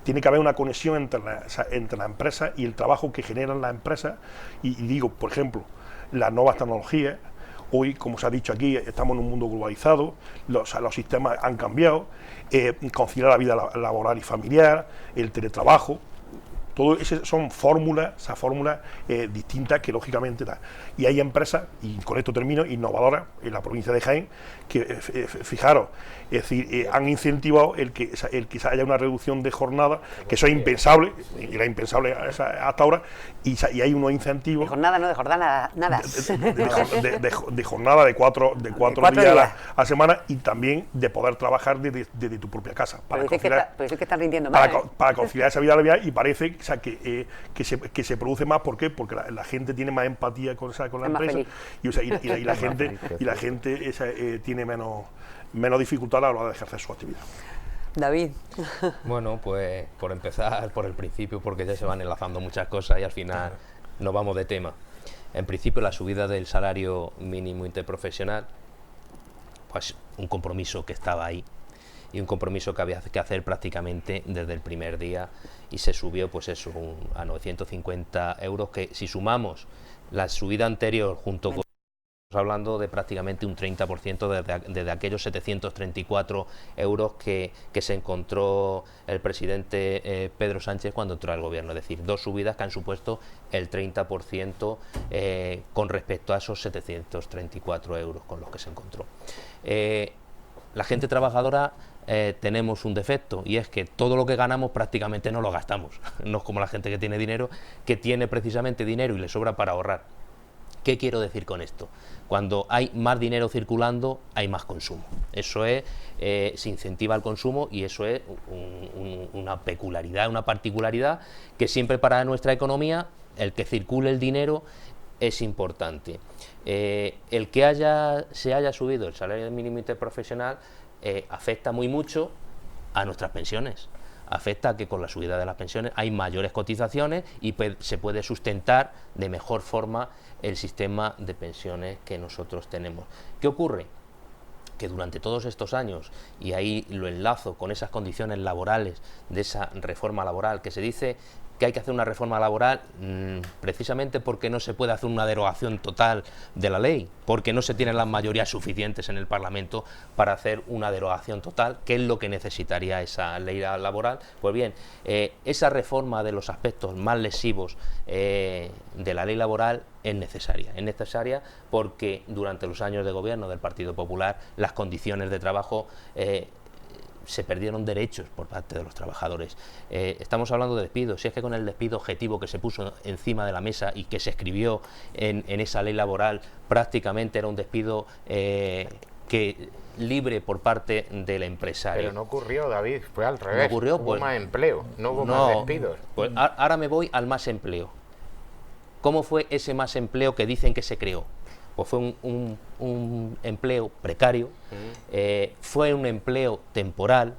Tiene que haber una conexión entre la empresa y el trabajo que generan las empresas. Y digo, por ejemplo, las nuevas tecnologías. Hoy, como se ha dicho aquí, estamos en un mundo globalizado, los sistemas han cambiado, conciliar la vida laboral y familiar, el teletrabajo. Todo eso son fórmulas, distintas que lógicamente da. Y hay empresas, y con esto termino, innovadoras en la provincia de Jaén, que fijaros, es decir, han incentivado el que haya una reducción de jornada, que eso es impensable, era impensable hasta ahora, y hay unos incentivos. De jornada, no de jornada, nada. De jornada de cuatro días a la semana, y también de poder trabajar desde tu propia casa. Pero dice que están rindiendo mal. Para conciliar esa vida laboral, y parece, o sea, que se produce más. ¿Por qué? Porque la gente tiene más empatía con la empresa, y la gente tiene menos dificultad a la hora de ejercer su actividad. David. Bueno, pues por empezar por el principio, porque ya se van enlazando muchas cosas y al final nos vamos de tema. En principio, la subida del salario mínimo interprofesional, pues un compromiso que estaba ahí, y un compromiso que había que hacer prácticamente desde el primer día, y se subió pues eso a 950 euros, que si sumamos la subida anterior junto con, hablando de prácticamente un 30% desde aquellos 734 euros que se encontró el presidente Pedro Sánchez cuando entró al gobierno. Es decir, dos subidas que han supuesto el 30% con respecto a esos 734 euros con los que se encontró. La gente trabajadora tenemos un defecto, y es que todo lo que ganamos prácticamente no lo gastamos. No es como la gente que tiene dinero, que tiene precisamente dinero y le sobra para ahorrar. ¿Qué quiero decir con esto? Cuando hay más dinero circulando, hay más consumo. Eso es, se incentiva el consumo, y eso es una peculiaridad, una particularidad que siempre para nuestra economía, el que circule el dinero es importante. El que se haya subido el salario mínimo interprofesional afecta muy mucho a nuestras pensiones. Afecta a que con la subida de las pensiones hay mayores cotizaciones y se puede sustentar de mejor forma el sistema de pensiones que nosotros tenemos. ¿Qué ocurre? Que durante todos estos años, y ahí lo enlazo con esas condiciones laborales de esa reforma laboral, que se dice que hay que hacer una reforma laboral precisamente porque no se puede hacer una derogación total de la ley, porque no se tienen las mayorías suficientes en el Parlamento para hacer una derogación total, que es lo que necesitaría esa ley laboral. Pues bien, esa reforma de los aspectos más lesivos de la ley laboral es necesaria porque durante los años de gobierno del Partido Popular las condiciones de trabajo se perdieron derechos por parte de los trabajadores. Estamos hablando de despidos, si es que con el despido objetivo que se puso encima de la mesa y que se escribió en esa ley laboral, prácticamente era un despido libre por parte del empresario. Pero no ocurrió, David, fue al revés. No ocurrió, hubo más empleo, no hubo más despidos. Pues ahora me voy al más empleo. ¿Cómo fue ese más empleo que dicen que se creó? Pues fue un empleo precario, fue un empleo temporal,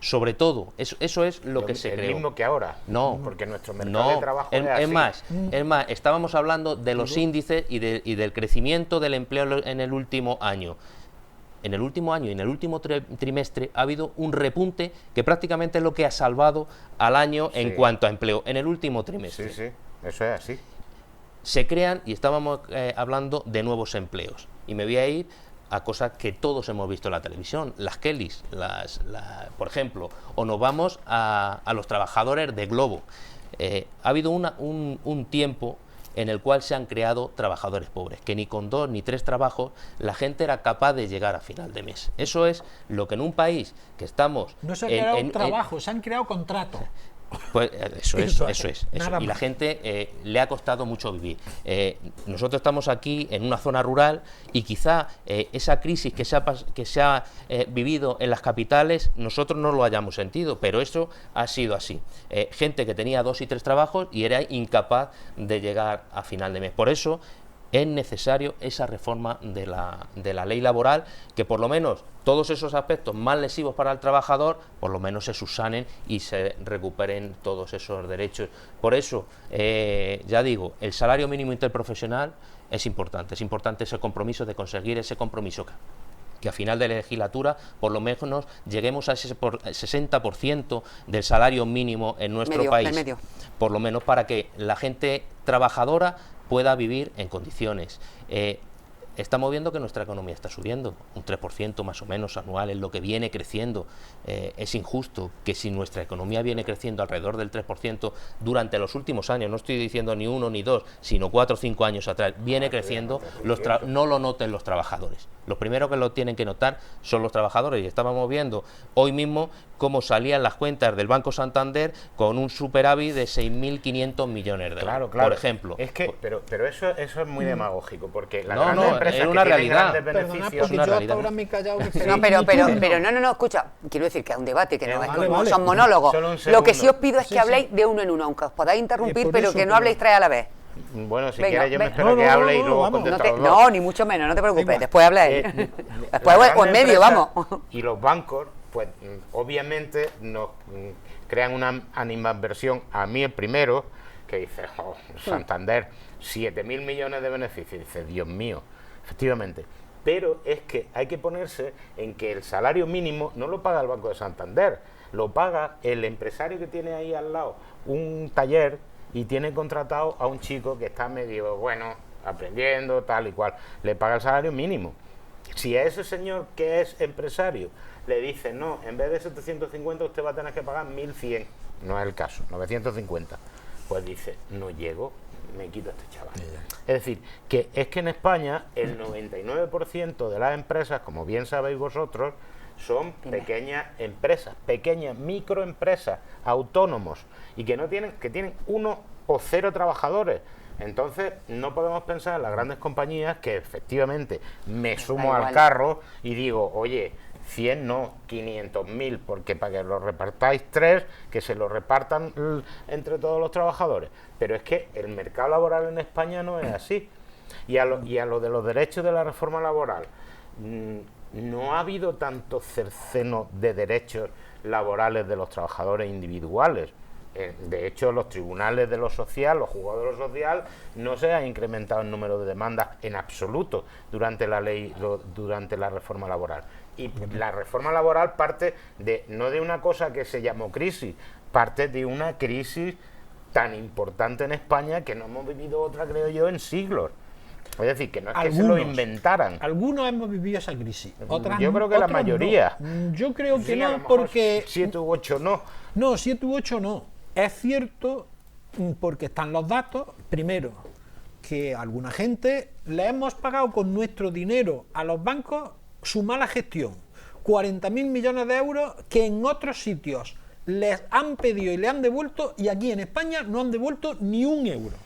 sobre todo, eso es lo que se creó. ¿El mismo que ahora? No. Porque nuestro mercado de trabajo es así. Es más, estábamos hablando de los índices y del crecimiento del empleo en el último año. En el último año y en el último trimestre ha habido un repunte que prácticamente es lo que ha salvado al año en cuanto a empleo, en el último trimestre. Sí, eso es así. Se crean, y estábamos hablando de nuevos empleos, y me voy a ir a cosas que todos hemos visto en la televisión, las Kellys, por ejemplo, o nos vamos a los trabajadores de Globo. Ha habido un tiempo en el cual se han creado trabajadores pobres, que ni con 2 ni 3 trabajos la gente era capaz de llegar a final de mes. Eso es lo que en un país que estamos... No se han creado trabajos, se han creado contratos. Pues eso es. Y la gente le ha costado mucho vivir. Nosotros estamos aquí en una zona rural y quizá esa crisis que se ha vivido en las capitales nosotros no lo hayamos sentido, pero eso ha sido así. Gente que tenía 2 y 3 trabajos y era incapaz de llegar a final de mes. Por eso es necesario esa reforma de la ley laboral, que por lo menos todos esos aspectos más lesivos para el trabajador, por lo menos se subsanen y se recuperen todos esos derechos. Por eso, ya digo, el salario mínimo interprofesional es importante ese compromiso de conseguir ese compromiso que a final de legislatura por lo menos lleguemos a ese 60% del salario mínimo en nuestro país, por lo menos para que la gente trabajadora pueda vivir en condiciones. Estamos viendo que nuestra economía está subiendo, un 3% más o menos anual es lo que viene creciendo. Es injusto que si nuestra economía viene creciendo alrededor del 3% durante los últimos años, no estoy diciendo ni 1 ni 2, sino 4 o 5 años atrás, viene creciendo, no lo noten los trabajadores. Los primeros que lo tienen que notar son los trabajadores, y estábamos viendo hoy mismo cómo salían las cuentas del Banco Santander con un superávit de 6.500 millones de euros, por ejemplo. Es que, pero eso es muy demagógico, porque las grandes empresas es una que realidad. Tienen grandes beneficios... Porque yo hasta ahora me he callado. No, escucha, quiero decir que es un debate, que no son monólogos. Lo que sí os pido es que habléis de uno en uno, aunque os podáis interrumpir, pero que no habléis 3 a la vez. Bueno, si quieres yo me espero que hable y luego contestamos. No, ni mucho menos, no te preocupes, después habláis. Después o en medio, vamos. Y los bancos, pues obviamente nos crean una animadversión. A mí el primero, que dice, Santander, 7.000 millones de beneficios. Dice, Dios mío, efectivamente. Pero es que hay que ponerse en que el salario mínimo no lo paga el Banco de Santander, lo paga el empresario que tiene ahí al lado un taller y tiene contratado a un chico que está medio, aprendiendo, tal y cual. Le paga el salario mínimo. Si a ese señor que es empresario le dice, no, en vez de 750 usted va a tener que pagar 1.100, no es el caso, 950, pues dice, no llego, me quito a este chaval. Es decir, que es que en España el 99% de las empresas, como bien sabéis vosotros, son pequeñas empresas, pequeñas microempresas, autónomos, y que tienen 1 o 0 trabajadores. Entonces no podemos pensar en las grandes compañías que efectivamente me sumo al carro y digo, oye, 100 no, 500.000, porque para que lo repartáis 3, que se lo repartan entre todos los trabajadores. Pero es que el mercado laboral en España no es así. Y a lo de los derechos de la reforma laboral, no ha habido tanto cerceno de derechos laborales de los trabajadores individuales. De hecho, los tribunales de lo social, los juzgados de lo social, no se ha incrementado el número de demandas en absoluto durante la durante la reforma laboral. Y la reforma laboral parte no de una cosa que se llamó crisis, parte de una crisis tan importante en España que no hemos vivido otra, creo yo, en siglos. Es decir, que no es que se lo inventaran. Algunos hemos vivido esa crisis. Yo creo que la mayoría. No. Yo creo que sí, no, porque... 7 u 8 no. No, 7 u 8 no. Es cierto, porque están los datos, primero, que a alguna gente le hemos pagado con nuestro dinero a los bancos su mala gestión. 40.000 millones de euros que en otros sitios les han pedido y le han devuelto, y aquí en España no han devuelto ni un euro.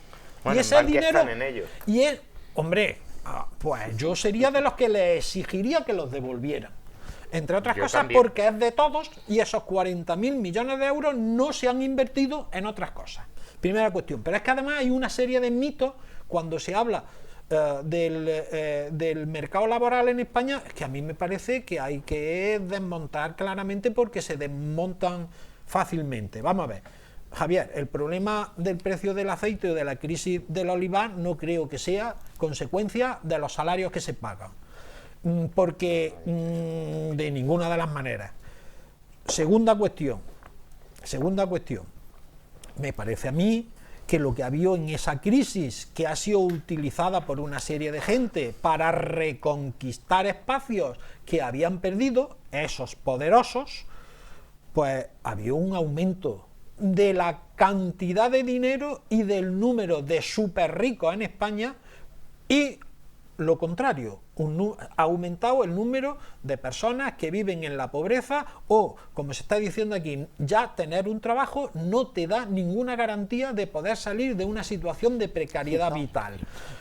Bueno, y ese dinero... están en ellos. Y es, hombre, pues yo sería de los que les exigiría que los devolvieran. Entre otras cosas también, porque es de todos y esos 40.000 millones de euros no se han invertido en otras cosas. Primera cuestión. Pero es que además hay una serie de mitos cuando se habla del mercado laboral en España, que a mí me parece que hay que desmontar claramente porque se desmontan fácilmente. Vamos a ver. Javier, el problema del precio del aceite o de la crisis del olivar no creo que sea consecuencia de los salarios que se pagan. Porque de ninguna de las maneras. Segunda cuestión, me parece a mí que lo que había en esa crisis, que ha sido utilizada por una serie de gente para reconquistar espacios que habían perdido, esos poderosos, pues había un aumento de la cantidad de dinero y del número de súper ricos en España, y lo contrario, ha aumentado el número de personas que viven en la pobreza, o, como se está diciendo aquí, ya tener un trabajo no te da ninguna garantía de poder salir de una situación de precariedad vital.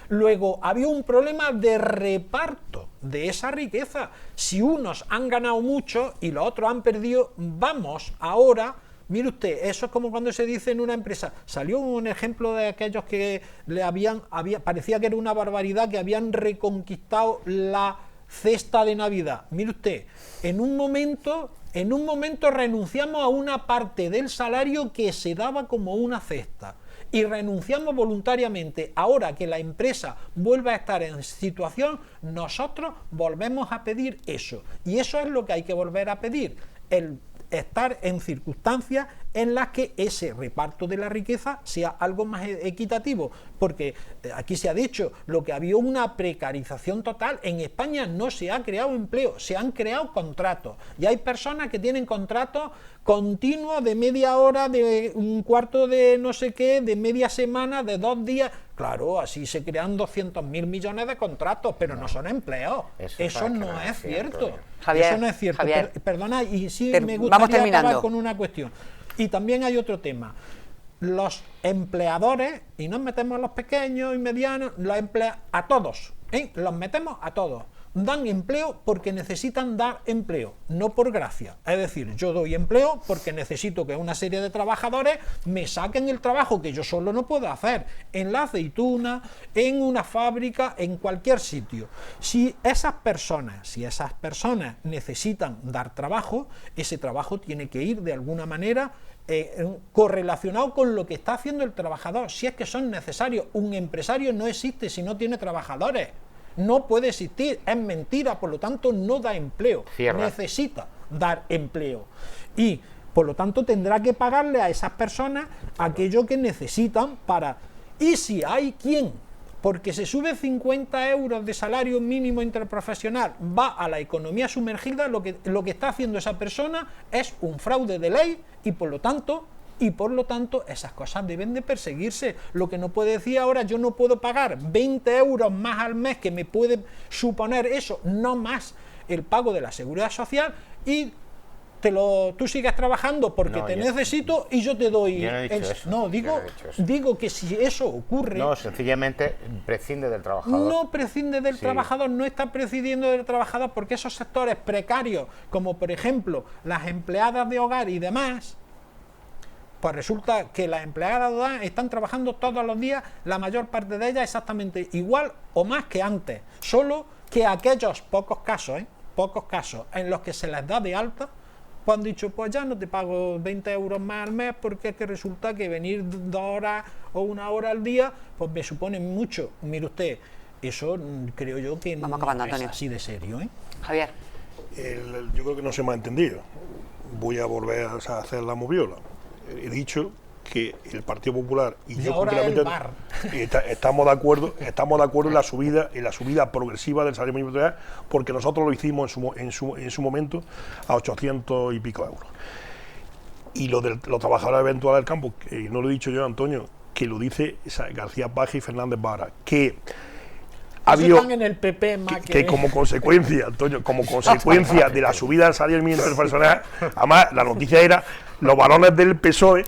Luego, había un problema de reparto de esa riqueza. Si unos han ganado mucho y los otros han perdido, vamos ahora... Mire usted, eso es como cuando se dice en una empresa, salió un ejemplo de aquellos que parecía que era una barbaridad, que habían reconquistado la cesta de Navidad. Mire usted, en un momento renunciamos a una parte del salario que se daba como una cesta, y renunciamos voluntariamente. Ahora que la empresa vuelve a estar en situación, nosotros volvemos a pedir eso, y eso es lo que hay que volver a pedir, el estar en circunstancias en las que ese reparto de la riqueza sea algo más equitativo, porque aquí se ha dicho lo que había una precarización total. En España no se ha creado empleo, se han creado contratos, y hay personas que tienen contratos continuos de media hora, de un cuarto de no sé qué, de media semana, de 2 días. Claro, así se crean 200.000 millones de contratos, pero no son empleos. Eso no es cierto. Javier, eso no es cierto. Javier, perdona, y sí me gustaría acabar con una cuestión. Y también hay otro tema. Los empleadores, y nos metemos a los pequeños y medianos, a todos, los metemos a todos. Dan empleo porque necesitan dar empleo, no por gracia. Es decir, yo doy empleo porque necesito que una serie de trabajadores me saquen el trabajo que yo solo no puedo hacer, en la aceituna, en una fábrica, en cualquier sitio. Si esas personas necesitan dar trabajo, ese trabajo tiene que ir de alguna manera correlacionado con lo que está haciendo el trabajador, si es que son necesarios. Un empresario no existe si no tiene trabajadores. No puede existir, es mentira, por lo tanto no da empleo. Cierra. Necesita dar empleo. Y por lo tanto tendrá que pagarle a esas personas aquello que necesitan para... Y si hay quien, porque se sube 50 euros de salario mínimo interprofesional, va a la economía sumergida, lo que está haciendo esa persona es un fraude de ley, y por lo tanto esas cosas deben de perseguirse. Lo que no puede decir ahora, yo no puedo pagar 20 euros más al mes, que me puede suponer eso, no más el pago de la seguridad social, y tú sigues trabajando porque te necesito y yo te doy... Yo no he dicho eso. No, digo que si eso ocurre... No, sencillamente prescinde del trabajador. No prescinde del trabajador, no está prescindiendo del trabajador, porque esos sectores precarios, como por ejemplo las empleadas de hogar y demás, pues resulta que las empleadas de hogar están trabajando todos los días, la mayor parte de ellas exactamente igual o más que antes, solo que aquellos pocos casos en los que se les da de alta, pues han dicho, pues ya no te pago 20 euros más al mes porque es que resulta que venir 2 horas o 1 hora al día, pues me supone mucho. Mire usted, eso creo yo que Vamos no acabando, es Antonio. así de serio, ¿eh? Javier. Yo creo que no se me ha entendido. Voy a volver a hacer la moviola. He dicho que el Partido Popular y yo ahora concretamente el bar. estamos de acuerdo en la subida progresiva del salario mínimo interprofesional, porque nosotros lo hicimos en su momento a 800 y pico euros. Y lo de los trabajadores eventuales del campo, que no lo he dicho yo, Antonio, que lo dice García Paje y Fernández Vara, que Están en el PP más que como consecuencia, Antonio, como consecuencia de la subida del salario mínimo interprofesional, además la noticia era los varones del PSOE.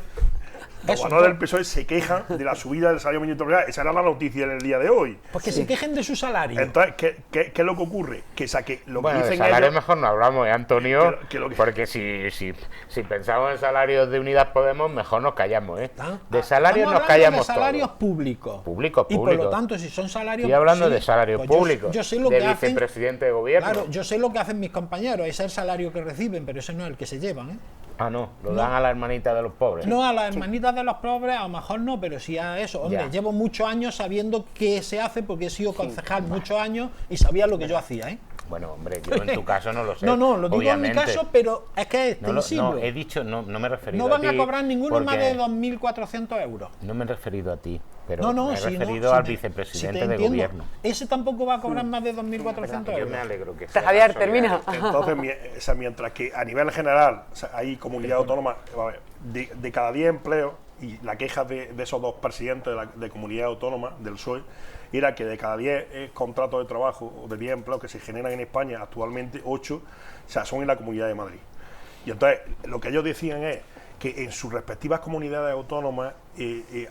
Los varones del PSOE se quejan de la subida del salario mínimo interprofesional. Esa era la noticia en el día de hoy. Pues que se quejen de su salario. Entonces, ¿qué es lo que ocurre? Que lo Bueno, que de dicen salario ellos, mejor no hablamos, Antonio, que porque si pensamos en salarios de Unidas Podemos, mejor nos callamos, ¿eh? De salarios Estamos nos hablando callamos de salarios todos. públicos. Públicos, Y por públicos. lo tanto, si son salarios... Estoy hablando sí, de salarios pues públicos, yo sé lo de que hacen. vicepresidente de gobierno. Claro, yo sé lo que hacen mis compañeros, ese es el salario que reciben, pero ese no es el que se llevan, ¿eh? Ah, no, lo dan a la hermanita de los pobres. No, a las hermanitas de los pobres a lo mejor no, pero sí a eso. Hombre, Ya. llevo muchos años sabiendo qué se hace porque he sido concejal muchos años y sabía lo que yo hacía, ¿eh? Bueno, hombre, yo en tu caso no lo sé. No, lo digo obviamente. en mi caso, pero es que es No, extensible. no, he dicho, no me he referido No a van ti. a cobrar ninguno más porque de 2.400 euros. No me he referido a ti, pero No, me he si referido no, al si te vicepresidente de entiendo. gobierno. Ese tampoco va a cobrar más de 2.400 Yo me euros. alegro que Javier, termina. entonces, mientras que a nivel general hay comunidades autónomas, a ver, de cada 10 empleos, y la queja de esos dos presidentes de comunidad autónoma del PSOE era que de cada 10 contratos de trabajo o de 10 empleos que se generan en España, actualmente 8 son en la Comunidad de Madrid. Y entonces lo que ellos decían es que en sus respectivas comunidades autónomas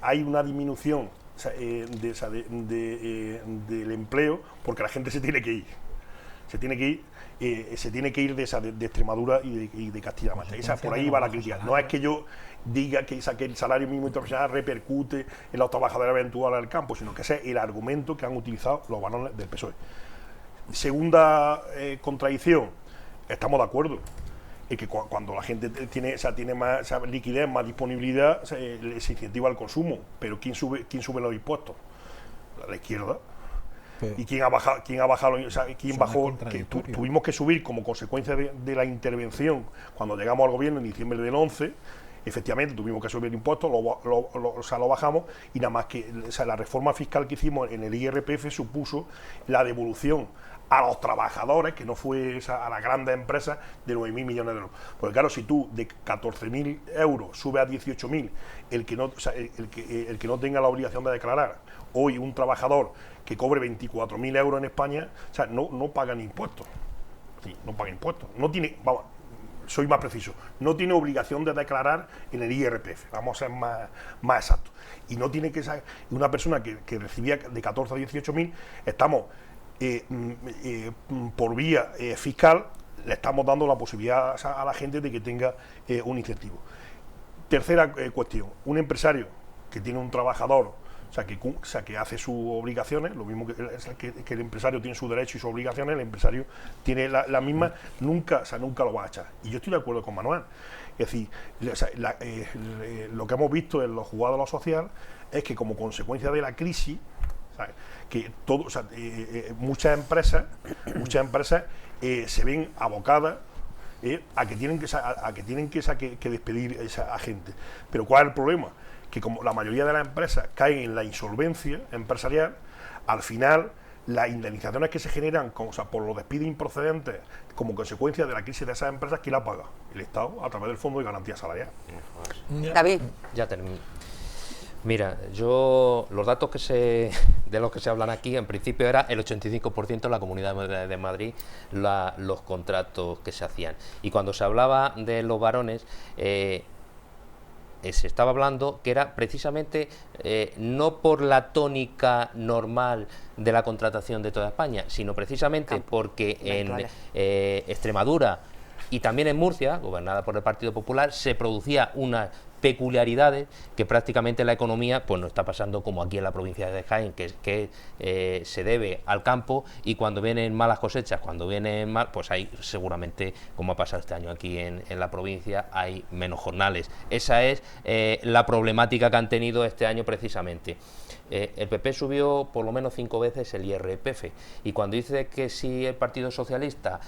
hay una disminución del empleo porque la gente se tiene que ir. Se tiene que ir de Extremadura y de Castilla-La Mancha. Por ahí va la crítica. No es que yo diga que el salario mínimo interprofesional repercute en los trabajadores eventuales del campo, sino que ese es el argumento que han utilizado los varones del PSOE. Segunda contradicción, estamos de acuerdo en que cuando la gente tiene más liquidez, más disponibilidad, se incentiva el consumo. Pero ¿quién sube los impuestos? La izquierda. ¿Y quién ha bajado? ¿Quién bajó? Tuvimos que subir como consecuencia de la intervención cuando llegamos al gobierno en diciembre del 11. Efectivamente, tuvimos que subir impuestos, lo bajamos, y nada más que la reforma fiscal que hicimos en el IRPF supuso la devolución a los trabajadores, que no fue a las grandes empresas, de 9.000 millones de euros. Porque claro, si tú de 14.000 euros subes a 18.000, el que no tenga la obligación de declarar, hoy un trabajador que cobre 24.000 euros en España, no paga ni impuestos. Sí, no paga impuestos. No tiene, vamos, soy más preciso, no tiene obligación de declarar en el IRPF, vamos a ser más exactos. Y no tiene que ser una persona que recibía de 14 a 18.000, estamos por vía fiscal, le estamos dando la posibilidad a la gente de que tenga un incentivo. Tercera cuestión, un empresario que tiene un trabajador, que hace sus obligaciones, lo mismo que el empresario tiene sus derechos y sus obligaciones, el empresario tiene la misma, nunca lo va a echar. Y yo estoy de acuerdo con Manuel. Es decir, lo que hemos visto en los juzgados de lo social es que como consecuencia de la crisis, que muchas empresas se ven abocadas a que tienen que despedir a esa gente. Pero ¿cuál es el problema? Que como la mayoría de las empresas caen en la insolvencia empresarial, al final las indemnizaciones que se generan por los despidos improcedentes como consecuencia de la crisis de esas empresas, ¿quién la paga? El Estado, a través del Fondo de Garantía Salarial. David. Ya termino. Mira, los datos de los que se hablan aquí, en principio era el 85% en la Comunidad de Madrid los contratos que se hacían. Y cuando se hablaba de los varones, se estaba hablando que era precisamente no por la tónica normal de la contratación de toda España, sino precisamente porque en Extremadura y también en Murcia, gobernada por el Partido Popular, se producía una peculiaridades que prácticamente la economía pues no está pasando como aquí en la provincia de Jaén, que se debe al campo, y cuando vienen malas cosechas, cuando vienen mal, pues hay seguramente, como ha pasado este año aquí en la provincia, hay menos jornales. Esa es la problemática que han tenido este año precisamente. El PP subió por lo menos 5 veces el IRPF, y cuando dice que si el Partido Socialista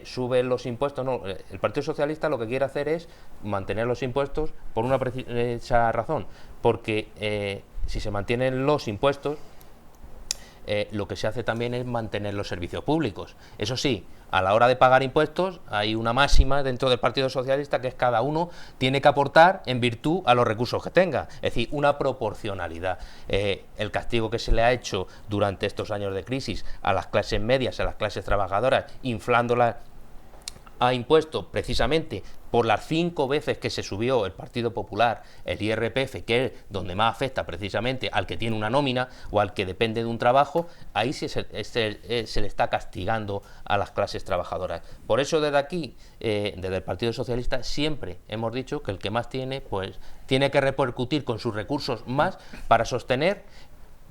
sube los impuestos, no, el Partido Socialista lo que quiere hacer es mantener los impuestos por una precisa razón, porque si se mantienen los impuestos, lo que se hace también es mantener los servicios públicos. Eso sí, a la hora de pagar impuestos hay una máxima dentro del Partido Socialista, que es cada uno tiene que aportar en virtud a los recursos que tenga, es decir, una proporcionalidad. El castigo que se le ha hecho durante estos años de crisis a las clases medias, a las clases trabajadoras, inflándolas a impuestos precisamente por las 5 veces que se subió el Partido Popular el IRPF, que es donde más afecta precisamente al que tiene una nómina o al que depende de un trabajo, ahí se le está castigando a las clases trabajadoras. Por eso desde aquí, desde el Partido Socialista, siempre hemos dicho que el que más tiene, pues tiene que repercutir con sus recursos más para sostener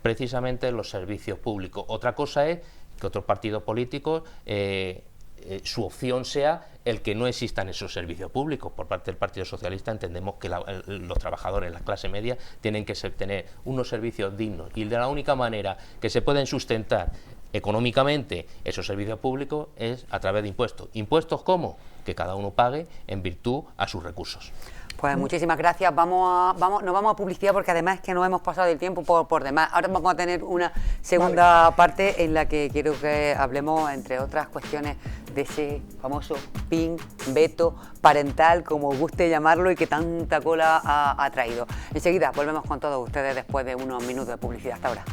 precisamente los servicios públicos. Otra cosa es que otros partidos políticos su opción sea el que no existan esos servicios públicos. Por parte del Partido Socialista entendemos que los trabajadores, la clase media, tienen que tener unos servicios dignos, y de la única manera que se pueden sustentar económicamente esos servicios públicos es a través de impuestos. ¿Impuestos cómo? Que cada uno pague en virtud a sus recursos. Pues muchísimas gracias. Nos vamos a publicidad, porque además es que nos hemos pasado el tiempo por demás. Ahora vamos a tener una segunda parte en la que quiero que hablemos, entre otras cuestiones, de ese famoso PIN, veto parental, como guste llamarlo, y que tanta cola ha traído. Enseguida volvemos con todos ustedes después de unos minutos de publicidad. Hasta ahora.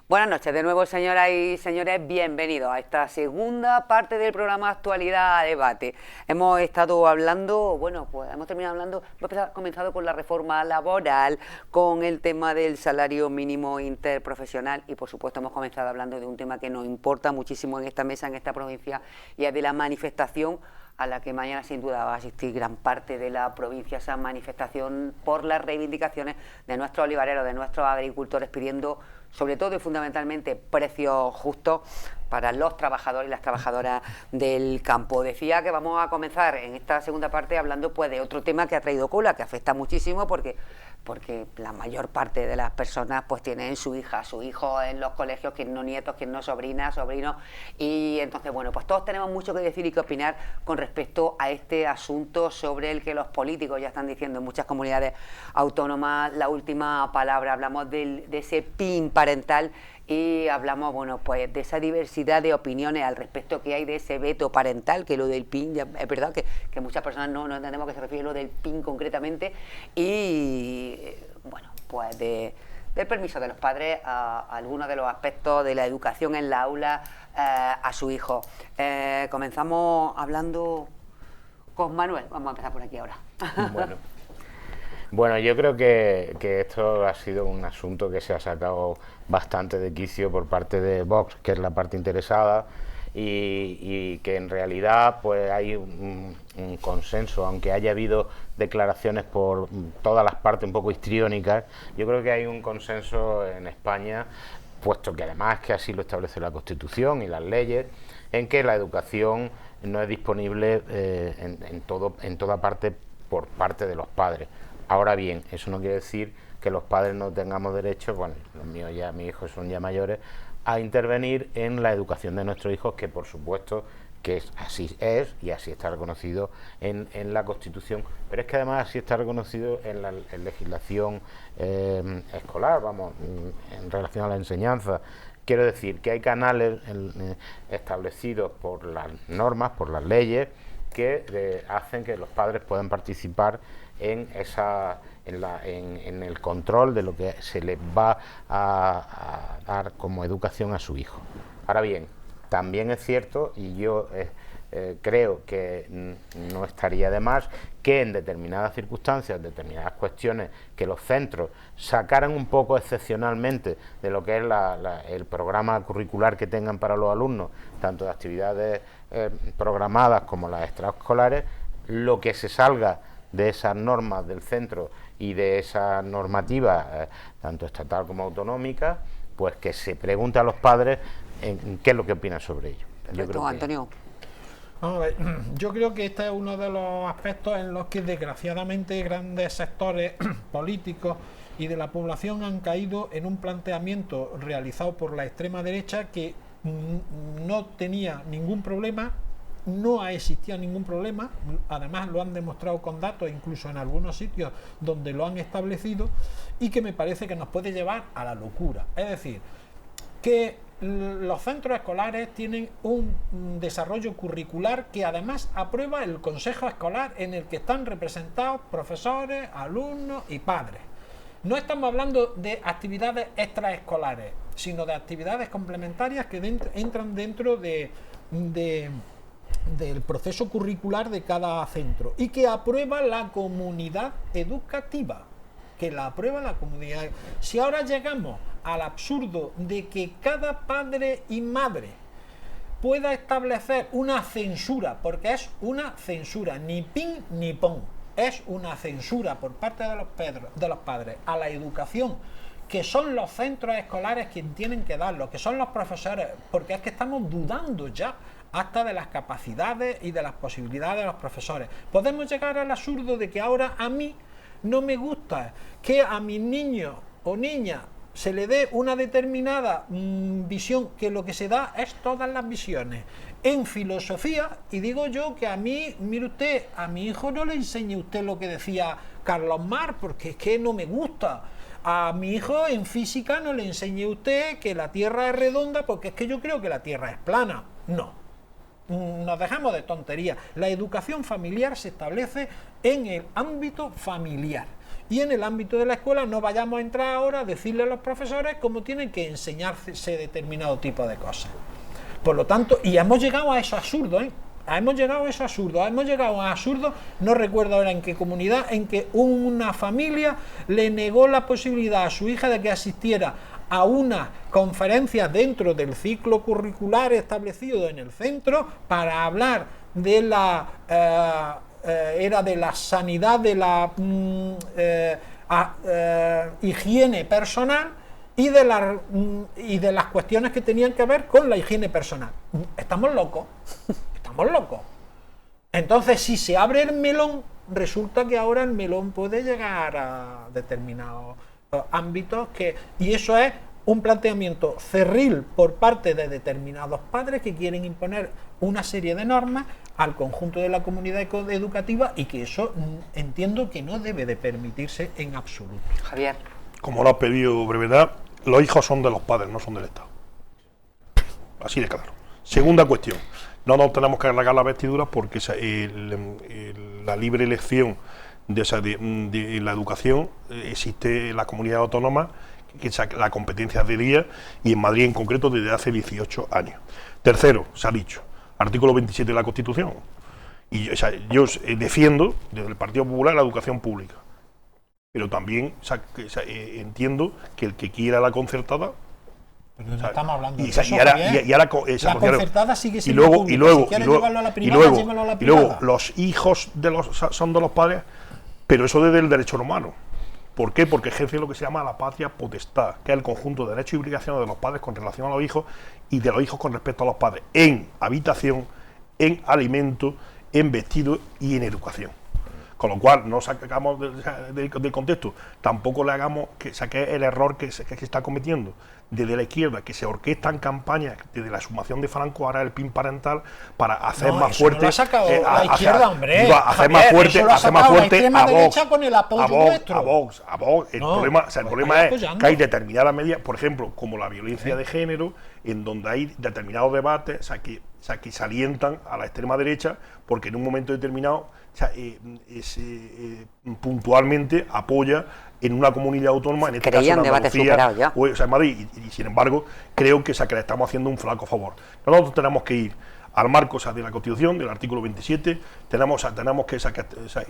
Buenas noches de nuevo, señoras y señores, bienvenidos a esta segunda parte del programa Actualidad a Debate. Hemos estado hablando, bueno, pues hemos comenzado con la reforma laboral, con el tema del salario mínimo interprofesional, y por supuesto hemos comenzado hablando de un tema que nos importa muchísimo en esta mesa, en esta provincia, y es de la manifestación a la que mañana sin duda va a asistir gran parte de la provincia, esa manifestación por las reivindicaciones de nuestros olivareros, de nuestros agricultores, pidiendo sobre todo y fundamentalmente precios justos para los trabajadores y las trabajadoras del campo. Decía que vamos a comenzar en esta segunda parte hablando pues de otro tema que ha traído cola, que afecta muchísimo, porque la mayor parte de las personas pues tienen su hija, su hijo en los colegios, quien no nietos, quien no sobrinas, sobrinos, y entonces bueno, pues todos tenemos mucho que decir y que opinar con respecto a este asunto, sobre el que los políticos ya están diciendo en muchas comunidades autónomas la última palabra. Hablamos de ese PIN parental, y hablamos, bueno, pues de esa diversidad de opiniones al respecto que hay de ese veto parental, que lo del PIN, ya, es verdad que muchas personas no entendemos a qué se refiere lo del PIN concretamente, y bueno, pues del permiso de los padres a algunos de los aspectos de la educación en la aula a su hijo. Comenzamos hablando con Manuel, vamos a empezar por aquí ahora. Bueno, yo creo que esto ha sido un asunto que se ha sacado bastante de quicio por parte de Vox, que es la parte interesada, y que en realidad pues hay un consenso, aunque haya habido declaraciones por todas las partes un poco histriónicas. Yo creo que hay un consenso en España, puesto que además que así lo establece la Constitución y las leyes, en que la educación no es disponible en toda parte por parte de los padres. Ahora bien, eso no quiere decir que los padres no tengamos derecho, bueno, mis hijos son ya mayores, a intervenir en la educación de nuestros hijos, que por supuesto que así es y así está reconocido en la Constitución, pero es que además así está reconocido en la legislación escolar, vamos, en relación a la enseñanza. Quiero decir que hay canales establecidos por las normas, por las leyes, que hacen que los padres puedan participar en el control de lo que se les va a dar como educación a su hijo. Ahora bien, también es cierto, y yo creo que no estaría de más que en determinadas circunstancias, determinadas cuestiones, que los centros sacaran un poco excepcionalmente de lo que es el programa curricular que tengan para los alumnos, tanto de actividades programadas como las extraescolares, lo que se salga de esas normas del centro y de esas normativas, tanto estatal como autonómica, pues que se pregunte a los padres en qué es lo que opinan sobre ello. Yo creo que... Antonio. Vamos a ver, yo creo que este es uno de los aspectos en los que desgraciadamente grandes sectores políticos y de la población han caído en un planteamiento realizado por la extrema derecha que no tenía ningún problema, no ha existido ningún problema, además lo han demostrado con datos, incluso en algunos sitios donde lo han establecido, y que me parece que nos puede llevar a la locura. Es decir, que los centros escolares tienen un desarrollo curricular que además aprueba el consejo escolar, en el que están representados profesores, alumnos y padres. No estamos hablando de actividades extraescolares, sino de actividades complementarias que entran dentro del proceso curricular de cada centro y que aprueba la comunidad educativa, que la aprueba la comunidad. Si ahora llegamos al absurdo de que cada padre y madre pueda establecer una censura, porque es una censura, ni pin ni pon, es una censura por parte de los padres a la educación, que son los centros escolares quienes tienen que darlo, que son los profesores, porque es que estamos dudando ya hasta de las capacidades y de las posibilidades de los profesores. Podemos llegar al absurdo de que ahora a mí no me gusta que a mis niños o niñas se le dé una determinada visión, que lo que se da es todas las visiones. En filosofía, y digo yo que a mí, mire usted, a mi hijo no le enseñe usted lo que decía Carlos Marx, porque es que no me gusta. A mi hijo en física no le enseñe usted que la Tierra es redonda, porque es que yo creo que la Tierra es plana. No. Nos dejamos de tonterías. La educación familiar se establece en el ámbito familiar. Y en el ámbito de la escuela no vayamos a entrar ahora a decirle a los profesores cómo tienen que enseñarse determinado tipo de cosas. Por lo tanto, y hemos llegado a esos absurdos, hemos llegado a absurdos, no recuerdo ahora en qué comunidad, en que una familia le negó la posibilidad a su hija de que asistiera a una conferencia dentro del ciclo curricular establecido en el centro para hablar de la de la sanidad, de la higiene personal y de las cuestiones que tenían que ver con la higiene personal. Estamos locos. Entonces, si se abre el melón, resulta que ahora el melón puede llegar a determinados ámbitos y eso es un planteamiento cerril por parte de determinados padres que quieren imponer una serie de normas al conjunto de la comunidad educativa, y que eso entiendo que no debe de permitirse en absoluto. Javier. Como lo has pedido brevedad, los hijos son de los padres, no son del Estado. Así de claro. Segunda cuestión, no nos tenemos que rasgar las vestiduras porque la libre elección de la educación existe en la comunidad autónoma, que es la competencia de día, y en Madrid en concreto desde hace 18 años. Tercero, se ha dicho, artículo 27 de la Constitución. Y yo defiendo desde el Partido Popular la educación pública, pero también entiendo que el que quiera la concertada, pero no estamos hablando de eso, la concertada sigue siendo pública. Si quieres llevarlo a la privada, llévalo a la privada. Y luego los hijos son de los padres, pero eso desde el derecho romano. ¿Por qué? Porque ejerce lo que se llama la patria potestad, que es el conjunto de derechos y obligaciones de los padres con relación a los hijos y de los hijos con respecto a los padres, en habitación, en alimento, en vestido y en educación. Con lo cual, no sacamos del contexto, tampoco le hagamos que saque el error que se está cometiendo desde la izquierda, que se orquestan campañas desde la sumación de Franco, ahora el PIN parental, para hacer más fuerte. No lo ha sacado la izquierda, hombre. Hacer más fuerte a Vox. Con el apoyo nuestro. A Vox. El problema es que hay determinadas medidas, por ejemplo, como la violencia de género, en donde hay determinados debates que se alientan a la extrema derecha, porque en un momento determinado puntualmente apoya en una comunidad autónoma, en este caso en Andalucía, o en Madrid, y sin embargo creo que le estamos haciendo un flaco favor. Nosotros tenemos que ir al marco de la Constitución, del artículo 27, tenemos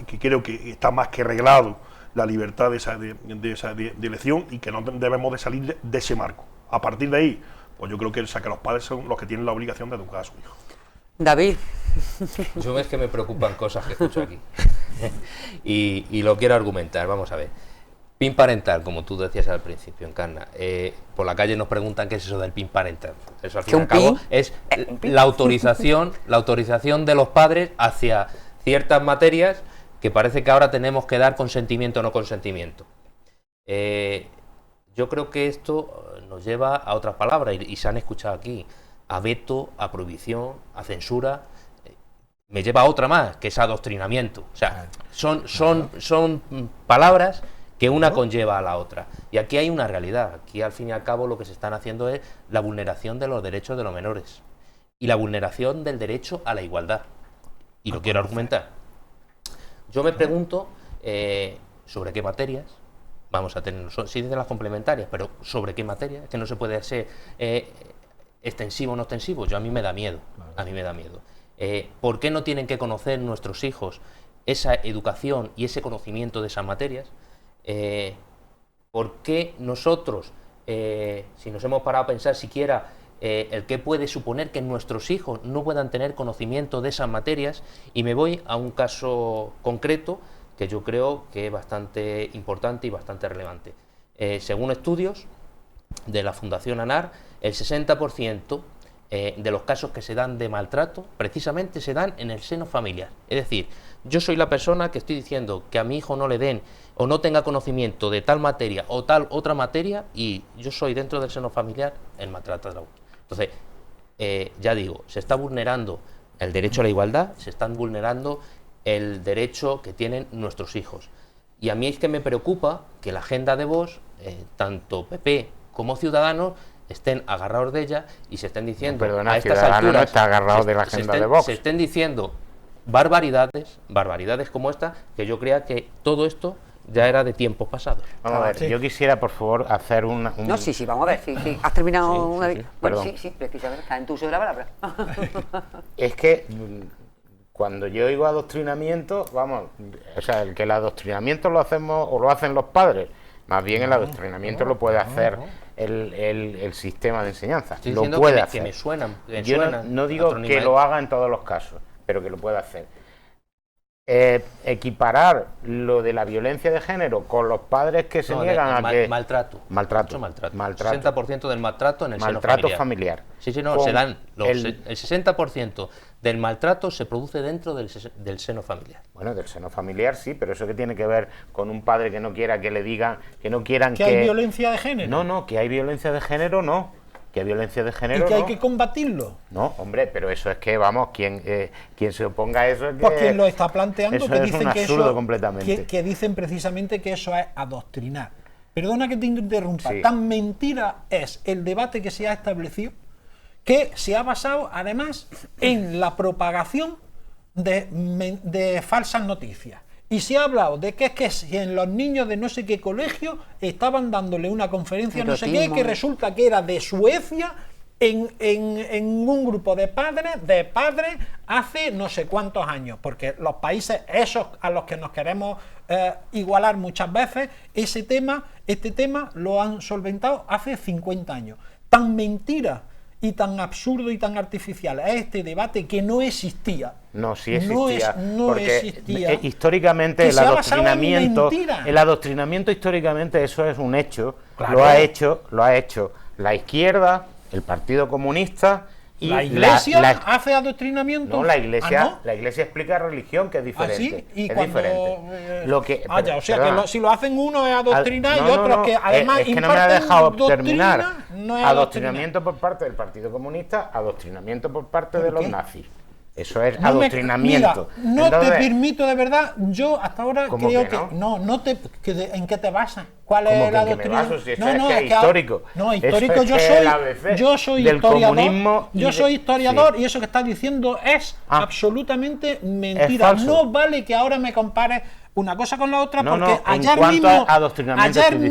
que creo que está más que reglado la libertad de elección y que no debemos de salir de ese marco. A partir de ahí, pues yo creo que los padres son los que tienen la obligación de educar a su hijo. David. Yo es que me preocupan cosas que escucho aquí y lo quiero argumentar, vamos a ver. PIN parental, como tú decías al principio, Encarna, por la calle nos preguntan qué es eso del PIN parental. Eso al fin y al cabo es la autorización de los padres hacia ciertas materias que parece que ahora tenemos que dar consentimiento o no consentimiento. Yo creo que esto nos lleva a otras palabras y se han escuchado aquí, a veto, a prohibición, a censura. Me lleva a otra más, que es adoctrinamiento. O sea, son palabras que una conlleva a la otra. Y aquí hay una realidad. Aquí, al fin y al cabo, lo que se están haciendo es la vulneración de los derechos de los menores y la vulneración del derecho a la igualdad. Y lo quiero argumentar. Yo me pregunto sobre qué materias vamos a tener, sí dicen las complementarias, pero sobre qué materias, es que no se puede ser extensivo o no extensivo. A mí me da miedo, a mí me da miedo. ¿Por qué no tienen que conocer nuestros hijos esa educación y ese conocimiento de esas materias? ¿Por qué nosotros, si nos hemos parado a pensar siquiera el que puede suponer que nuestros hijos no puedan tener conocimiento de esas materias? Y me voy a un caso concreto que yo creo que es bastante importante y bastante relevante. Según estudios de la Fundación ANAR, el 60% de los casos que se dan de maltrato precisamente se dan en el seno familiar. Es decir, yo soy la persona que estoy diciendo que a mi hijo no le den o no tenga conocimiento de tal materia o tal otra materia, y yo soy dentro del seno familiar el maltratador. Entonces, ya digo, se está vulnerando el derecho a la igualdad, se están vulnerando el derecho que tienen nuestros hijos. Y a mí es que me preocupa que la agenda de Vox, tanto PP como Ciudadanos, estén agarrados de ella y se estén diciendo, no, perdona, a estas Ciudadanos alturas, no está agarrado de la agenda de Vox. Se estén diciendo barbaridades como esta, que yo creía que todo esto ya era de tiempos pasados. Vamos a ver, yo quisiera, por favor, hacer un... No, sí, vamos a ver, sí. ¿Has terminado una vez? Bueno, perdón. sí, precisamente, está en tu uso de la palabra. Es que cuando yo digo adoctrinamiento, vamos, o sea, el que el adoctrinamiento lo hacemos o lo hacen los padres, más bien el adoctrinamiento lo puede hacer el sistema de enseñanza. Lo puede hacer. Que me suenan. Yo no digo que lo haga en todos los casos, pero que lo puede hacer. Equiparar lo de la violencia de género con los padres que se niegan a que... Maltrato. Maltrato. 60% del maltrato en el seno familiar. Sí, no, se dan el 60% del maltrato se produce dentro del seno familiar. Bueno, del seno familiar sí, pero eso que tiene que ver con un padre que no quiera que le digan, que no quieran que... ¿Que hay violencia de género? No, que hay violencia de género, no. Que hay violencia de género, ¿y que hay que combatirlo? No, hombre, pero eso es que, vamos, quien se oponga a eso es que... Pues quien lo está planteando, eso que es dicen un que absurdo eso... completamente. Que dicen precisamente que eso es adoctrinar. Perdona que te interrumpa, Sí. Tan mentira es el debate que se ha establecido, que se ha basado, además, en la propagación de falsas noticias. Y se ha hablado de que es que si en los niños de no sé qué colegio estaban dándole una conferencia no sé qué, que resulta que era de Suecia en un grupo de padres hace no sé cuántos años, porque los países esos a los que nos queremos igualar muchas veces, este tema lo han solventado hace 50 años. Tan mentira y tan absurdo y tan artificial es este debate que no existía. No, sí existía. Porque existía. Históricamente el adoctrinamiento históricamente eso es un hecho. Claro. Lo ha hecho la izquierda, el Partido Comunista y ¿La Iglesia hace adoctrinamiento? No, la Iglesia, ¿no? La Iglesia explica religión, que es diferente. ¿Ah, sí? ¿Y es cuando, diferente. o sea, que si lo hacen uno es adoctrinar y otros que además es que no me ha dejado terminar. No es adoctrinamiento por parte del Partido Comunista, adoctrinamiento por parte de los nazis. Eso es adoctrinamiento. Mira, no te permito, de verdad, yo hasta ahora creo que no. ¿En qué te basas? ¿Cuál es el adoctrinamiento? Si es histórico. No, histórico, yo soy historiador. Yo soy historiador y eso que estás diciendo es absolutamente mentira. No vale que ahora me compares una cosa con la otra, porque ayer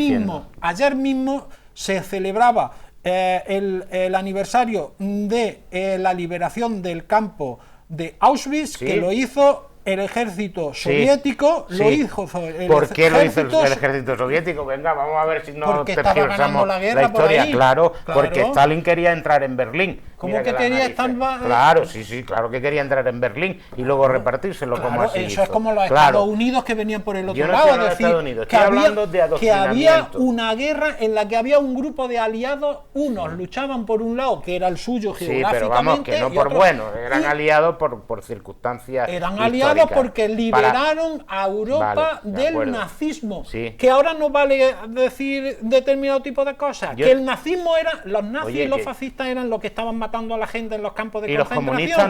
mismo se celebraba el aniversario de la liberación del campo de Auschwitz, Sí. que lo hizo el ejército soviético, Sí. lo hizo el ¿Por qué lo hizo ejército el ejército soviético? Venga, vamos a ver si no Porque estaba ganando tergiversamos la guerra por historia. ahí. Claro, Claro. porque Stalin quería entrar en Berlín. ¿Cómo Mira que las quería narices. estar- Claro, sí, claro que quería entrar en Berlín y luego repartírselo como Claro, así eso hizo. es como los Claro. Estados Unidos que venían por el otro Yo no lado, estoy es hablando de decir, Estados Unidos, que estoy había, hablando de que había adoctrinamiento. una guerra en la que había un grupo de aliados, unos luchaban por un lado, que era el suyo Sí, geográficamente, pero vamos, que no y por otros- bueno, eran y aliados por circunstancias eran aliados históricas. porque liberaron a Europa Vale, de del acuerdo. nazismo. Sí. Que ahora no vale decir determinado tipo de cosas. Yo- Que el nazismo era, los nazis Oye, y los que- fascistas eran los que estaban matando a la gente en los campos de Y los concentración. comunistas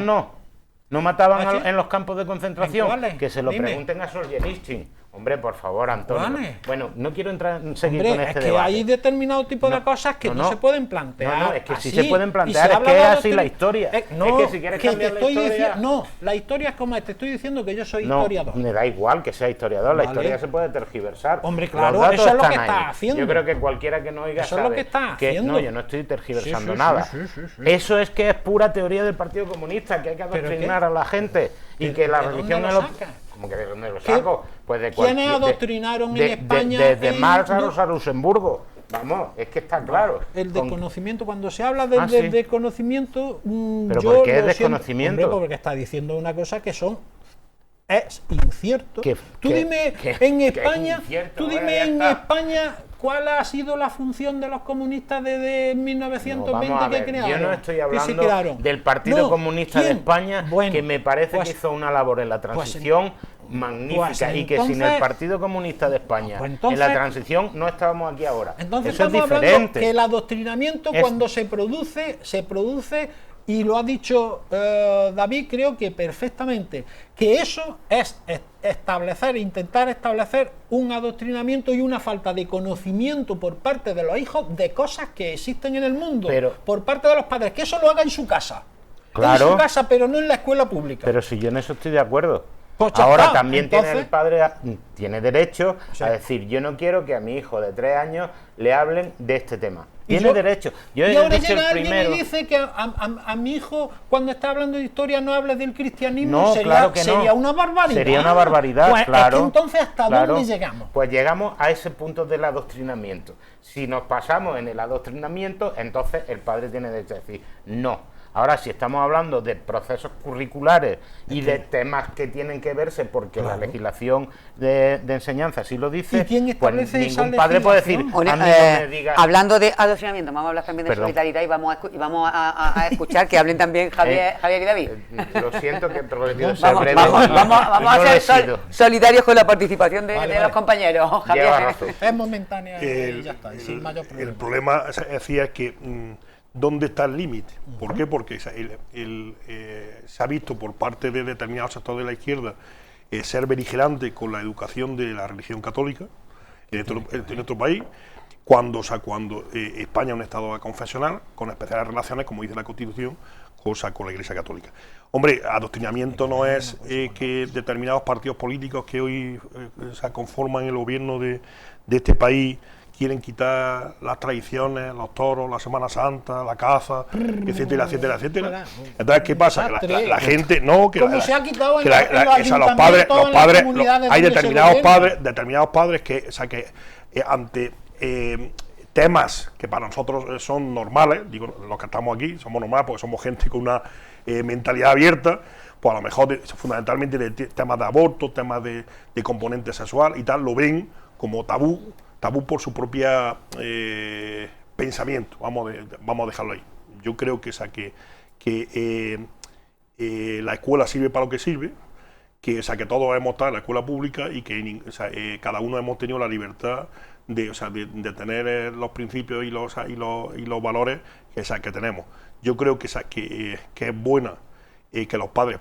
no mataban ¿Ah, sí? en los campos de concentración. ¿En cuáles? Que se lo Dime. pregunten a Solzhenitsyn. Hombre, por favor, Antonio. ¿Cuáles? Bueno, no quiero seguir Hombre, con es este que debate. hay determinado tipo de No, cosas que no, no. se pueden plantear. No, es que sí así. se pueden Y plantear, se es habla que de es la así la historia. no, Es que si quieres que cambiar te la estoy historia- diciendo, no, la historia es como te estoy diciendo que yo soy No, historiador. me da igual que sea historiador, la Vale. historia se puede tergiversar. Hombre, Los claro, datos eso es lo están que ahí. está haciendo. Yo creo que cualquiera que no oiga Eso es lo sabe que está haciendo. No, yo no estoy tergiversando Sí, sí, nada. sí, sí, sí. Eso es que es pura teoría del Partido Comunista, que hay que ¿Pero adoctrinar qué? a la gente y ¿De- que la de dónde religión lo es lo... sacas? ¿Cómo que de dónde lo ¿Qué? saco? Pues de ¿Quiénes cualquier... adoctrinaron en España Desde en- Marx a no? Luxemburgo. Vamos, es que está claro. El Con- desconocimiento, cuando se habla del Ah, sí. desconocimiento, ¿Pero yo por qué es lo siento, desconocimiento? hombre, porque está diciendo una cosa que es incierto. Tú dime que en es España, incierto, tú bueno, dime ya en está. España cuál ha sido la función de los comunistas desde No, 1920 vamos a que ver, crearon. yo no estoy que se hablando crearon. del Partido No, Comunista de ¿quién? España, Bueno, que me parece pues- que hizo una labor en la transición magnífica y que sin el entonces- Partido Comunista de España pues en entonces- la transición no estábamos aquí ahora. Entonces Eso es estamos hablando diferente. que el adoctrinamiento Es- cuando se produce, y lo ha dicho David, creo que perfectamente, que eso es intentar establecer un adoctrinamiento y una falta de conocimiento por parte de los hijos de cosas que existen en el mundo, Pero- por parte de los padres, que eso lo haga en su casa. Claro. En su casa, pero no en la escuela pública. Pero si yo en eso estoy de acuerdo. Pues ya Ahora está, también tiene entonces- el padre tiene derecho Sí. a decir, yo no quiero que a mi hijo de 3 años le hablen de este tema. Y Tiene yo- derecho. Yo y he ahora dicho llega el alguien primero. y dice que a mi hijo, cuando está hablando de historia, no hables del cristianismo. No, sería, claro que no. sería una barbaridad. Sería una barbaridad, Pues claro. es que entonces, ¿hasta claro. dónde llegamos? Pues llegamos a ese punto del adoctrinamiento. Si nos pasamos en el adoctrinamiento, entonces el padre tiene derecho a decir no. Ahora, si estamos hablando de procesos curriculares y de temas que tienen que verse porque la legislación de enseñanza así lo dice, ¿Y quién pues establece esa ningún padre puede decir, legislación? a mí no me digas... Hablando de adoctrinamiento, vamos a hablar también de Perdón. solidaridad y vamos a escuchar que hablen también Javier y David. Lo siento que he prometido ser Vamos, breve. vamos no a lo he ser sido. solidarios con la participación de Vale, los vale. compañeros. Javier. Lleva razón. Es momentánea y El, ya está, y sin mayor problema. el problema decía es que ¿dónde está el límite? ¿Por qué? Porque se ha visto por parte de determinados sectores de la izquierda ser beligerante con la educación de la religión católica en nuestro país, cuando España es un estado confesional con especiales relaciones, como dice la Constitución, con la Iglesia Católica. Hombre, adoctrinamiento no es que determinados partidos políticos que hoy se conforman el gobierno de este país quieren quitar las tradiciones, los toros, la Semana Santa, la caza, etcétera, etcétera, etcétera. Entonces, ¿qué pasa? Que la gente, no, que Como se ha quitado en que los los padres, ayuntamientos, en las comunidades hay donde se determinados padres que, o sea, que ante temas que para nosotros son normales, digo, los que estamos aquí somos normales porque somos gente con una mentalidad abierta, pues a lo mejor fundamentalmente de temas de aborto, temas de componente sexual y tal, lo ven como tabú por su propia pensamiento, vamos a dejarlo ahí. Yo creo que la escuela sirve para lo que sirve, que todos hemos estado en la escuela pública y que cada uno hemos tenido la libertad de tener los principios y los valores que tenemos. Yo creo que es buena que los padres